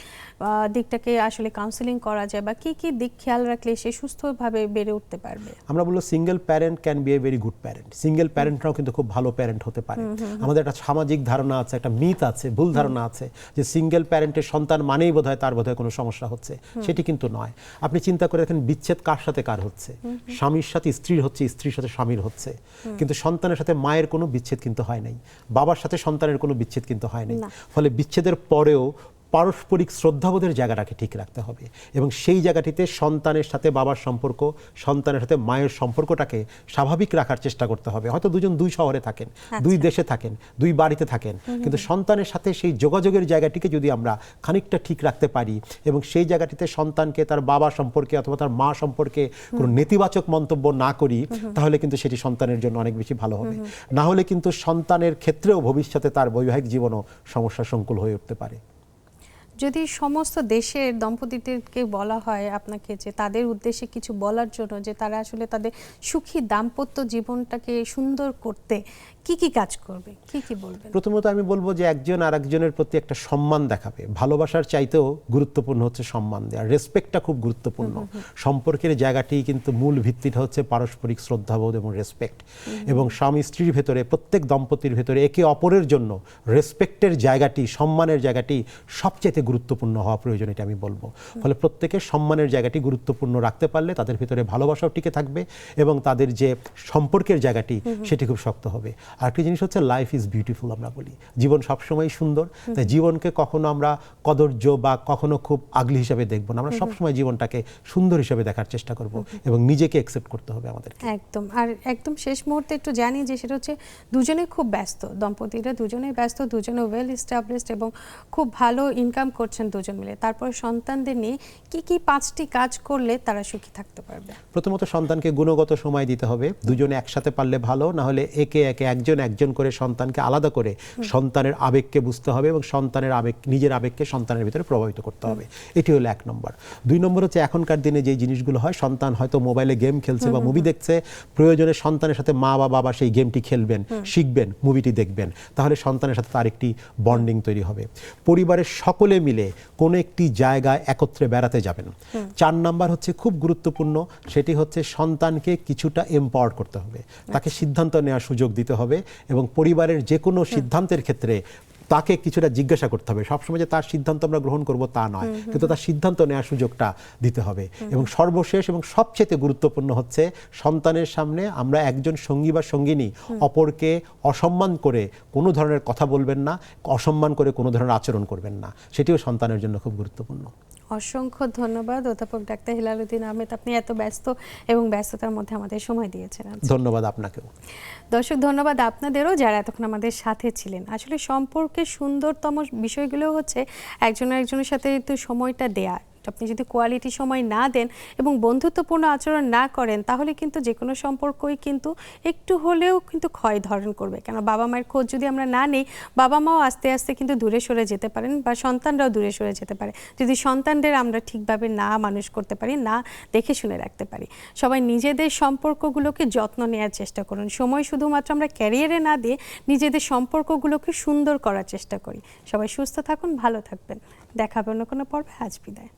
দিকটাকে আসলে কাউন্সেলিং করা যায়, বা কি কি দিক খেয়াল রাখলে সে সুস্থভাবে বেড়ে উঠতে পারবে? আমরা বলবো single parent can be a very good parent. Single প্যারেন্টরাও কিন্তু খুব ভালো প্যারেন্ট হতে পারে। আমাদের একটা সামাজিক ধারণা আছে, একটা মিথ আছে, ভুল ধারণা আছে যে সিঙ্গেল প্যারেন্টের সন্তান মানেই বোধহয় তার বোধহয় কোনো সমস্যা হচ্ছে। সেটি কিন্তু নয়। আপনি চিন্তা করে দেখেন বিচ্ছেদ কার সাথে কার হচ্ছে? স্বামীর সাথে স্ত্রীর হচ্ছে, স্ত্রীর সাথে স্বামীর হচ্ছে, কিন্তু সন্তানের সাথে মায়ের কোনো বিচ্ছেদ কিন্তু হয় নাই, বাবার সাথে সন্তানের কোনো বিচ্ছেদ কিন্তু হয় নাই। ফলে বিচ্ছেদের পরেও পারস্পরিক শ্রদ্ধাবোধের জায়গাটাকে ঠিক রাখতে হবে, এবং সেই জায়গাটিতে সন্তানের সাথে বাবার সম্পর্ক, সন্তানের সাথে মায়ের সম্পর্কটাকে স্বাভাবিক রাখার চেষ্টা করতে হবে। হয়তো দুজন দুই শহরে থাকেন, দুই দেশে থাকেন, দুই বাড়িতে থাকেন, কিন্তু সন্তানের সাথে সেই যোগাযোগের জায়গাটিকে যদি আমরা খানিকটা ঠিক রাখতে পারি, এবং সেই জায়গাটিতে সন্তানকে তার বাবা সম্পর্কে অথবা তার মা সম্পর্কে কোনো নেতিবাচক মন্তব্য না করি, তাহলে কিন্তু সেটি সন্তানের জন্য অনেক বেশি ভালো হবে। না হলে কিন্তু সন্তানের ক্ষেত্রেও ভবিষ্যতে তার বৈবাহিক জীবনও সমস্যা সংকুল হয়ে উঠতে পারে। যদি সমস্ত দেশের দম্পতিদেরকে বলা হয় আপনাকে যে তাদের উদ্দেশ্যে কিছু বলার জন্য, যে তারা আসলে তাদের সুখী দাম্পত্য জীবনটাকে সুন্দর করতে কি কি কাজ করবে, কি কি বলবেন? প্রথমত আমি বলবো যে একজন আরেকজনের প্রতি একটা সম্মান দেখাবে। ভালোবাসার চাইতেও গুরুত্বপূর্ণ হচ্ছে সম্মান দেওয়া, রেসপেক্টটা খুব গুরুত্বপূর্ণ। সম্পর্কের জায়গাটি কিন্তু মূল ভিত্তিটা হচ্ছে পারস্পরিক শ্রদ্ধাবোধ এবং রেসপেক্ট। এবং স্বামী স্ত্রীর ভেতরে, প্রত্যেক দম্পতির ভেতরে একে অপরের জন্য রেসপেক্টের জায়গাটি, সম্মানের জায়গাটি সবচেয়ে গুরুত্বপূর্ণ হওয়া প্রয়োজন, এটা আমি বলবো। ফলে প্রত্যেকের সম্মানের জায়গাটি গুরুত্বপূর্ণ রাখতে পারলে তাদের ভিতরে ভালোবাসাও টিকে থাকবে, এবং তাদের যে সম্পর্কের জায়গাটি সেটি খুব শক্ত হবে। আরেকটি জিনিস হচ্ছে লাইফ ইজ বিউটিফুল। আমরা বলি জীবন সবসময় সুন্দর, তাই জীবনকে কখনো আমরা কদর্য বা কখনো খুব আগলি হিসাবে দেখবো না। আমরা সবসময় জীবনটাকে সুন্দর হিসাবে দেখার চেষ্টা করব, এবং নিজেকে অ্যাকসেপ্ট করতে হবে আমাদের। একদম। আর একদম শেষ মুহূর্তে একটু জানি যে সেটা হচ্ছে দুজনে খুব ব্যস্ত, দম্পতিরা দুজনেই ব্যস্ত, দুজনে ওয়েল এস্টাবলিশড এবং খুব ভালো ইনকাম করছেন দুজন মিলে। তারপরে সন্তানদের নিয়ে কি কি 5টি কাজ করলে তারা সুখী থাকতে পারবে? প্রথমত সন্তানকে গুণগত সময় দিতে হবে। দুজনে একসাথে পারলে ভালো, না হলে একে একে একজন একজন করে সন্তানকে আলাদা করে সন্তানের আবেগকে বুঝতে হবে, এবং সন্তানের আবেগ, নিজের আবেগকে সন্তানের ভিতরে প্রভাবিত করতে হবে। এটি হলো 1 নম্বর। 2 নম্বর হচ্ছে এখনকার দিনে যে জিনিসগুলো হয়, সন্তান হয়তো মোবাইলে গেম খেলছে বা মুভি দেখছে, প্রয়োজনে সন্তানের সাথে মা বা বাবা সেই গেমটি খেলবেন, শিখবেন, মুভিটি দেখবেন, তাহলে সন্তানের সাথে তার একটি বন্ডিং তৈরি হবে। পরিবারের সকলে মিলে কোনো একটি জায়গায় একত্রে বেড়াতে যাবেন। 4 নাম্বার হচ্ছে খুব গুরুত্বপূর্ণ, সেটি হচ্ছে সন্তানকে কিছুটা এম্পাওয়ার করতে হবে, তাকে সিদ্ধান্ত নেওয়ার সুযোগ দিতে হবে, এবং পরিবারের যে কোনো সিদ্ধান্তের ক্ষেত্রে তাকে কিছুটা জিজ্ঞাসা করতে হবে। সবসময় যে তার সিদ্ধান্ত আমরা গ্রহণ করব তা নয়, কিন্তু তার সিদ্ধান্ত নেওয়ার সুযোগটা দিতে হবে। এবং সর্বশেষ এবং সবচেয়ে গুরুত্বপূর্ণ হচ্ছে সন্তানের সামনে আমরা একজন সঙ্গী বা সঙ্গিনী অপরকে অসম্মান করে কোনো ধরনের কথা বলবেন না, অসম্মান করে কোনো ধরনের আচরণ করবেন না, সেটিও সন্তানের জন্য খুব গুরুত্বপূর্ণ। অসংখ্য ধন্যবাদ অধ্যাপক ডাক্তার হেলালুদ্দিন আহমেদ, আপনি এত ব্যস্ত এবং ব্যস্ততার মধ্যে আমাদের সময় দিয়েছেন। ধন্যবাদ আপনাকেও। দর্শক ধন্যবাদ আপনাদেরও যারা এতক্ষণ আমাদের সাথে ছিলেন। আসলে সম্পর্কের সুন্দরতম বিষয়গুলো হচ্ছে একজন আরেকজনের সাথে একটু সময়টা দেয়া। আপনি যদি কোয়ালিটি সময় না দেন এবং বন্ধুত্বপূর্ণ আচরণ না করেন তাহলে কিন্তু যে কোনো সম্পর্কই কিন্তু একটু হলেও কিন্তু ক্ষয় ধারণ করবে। কেন বাবা মায়ের খোঁজ যদি আমরা না নিই, বাবা মাও আস্তে আস্তে কিন্তু দূরে সরে যেতে পারেন বা সন্তানরাও দূরে সরে যেতে পারে যদি সন্তানদের আমরা ঠিকভাবে না মানুষ করতে পারি, না দেখে শুনে রাখতে পারি। সবাই নিজেদের সম্পর্কগুলোকে যত্ন নেওয়ার চেষ্টা করুন। সময় শুধুমাত্র আমরা ক্যারিয়ারে না দিয়ে নিজেদের সম্পর্কগুলোকে সুন্দর করার চেষ্টা করি। সবাই সুস্থ থাকুন, ভালো থাকবেন। দেখা হবে অন্য কোনো পর্বে। আজ বিদায়।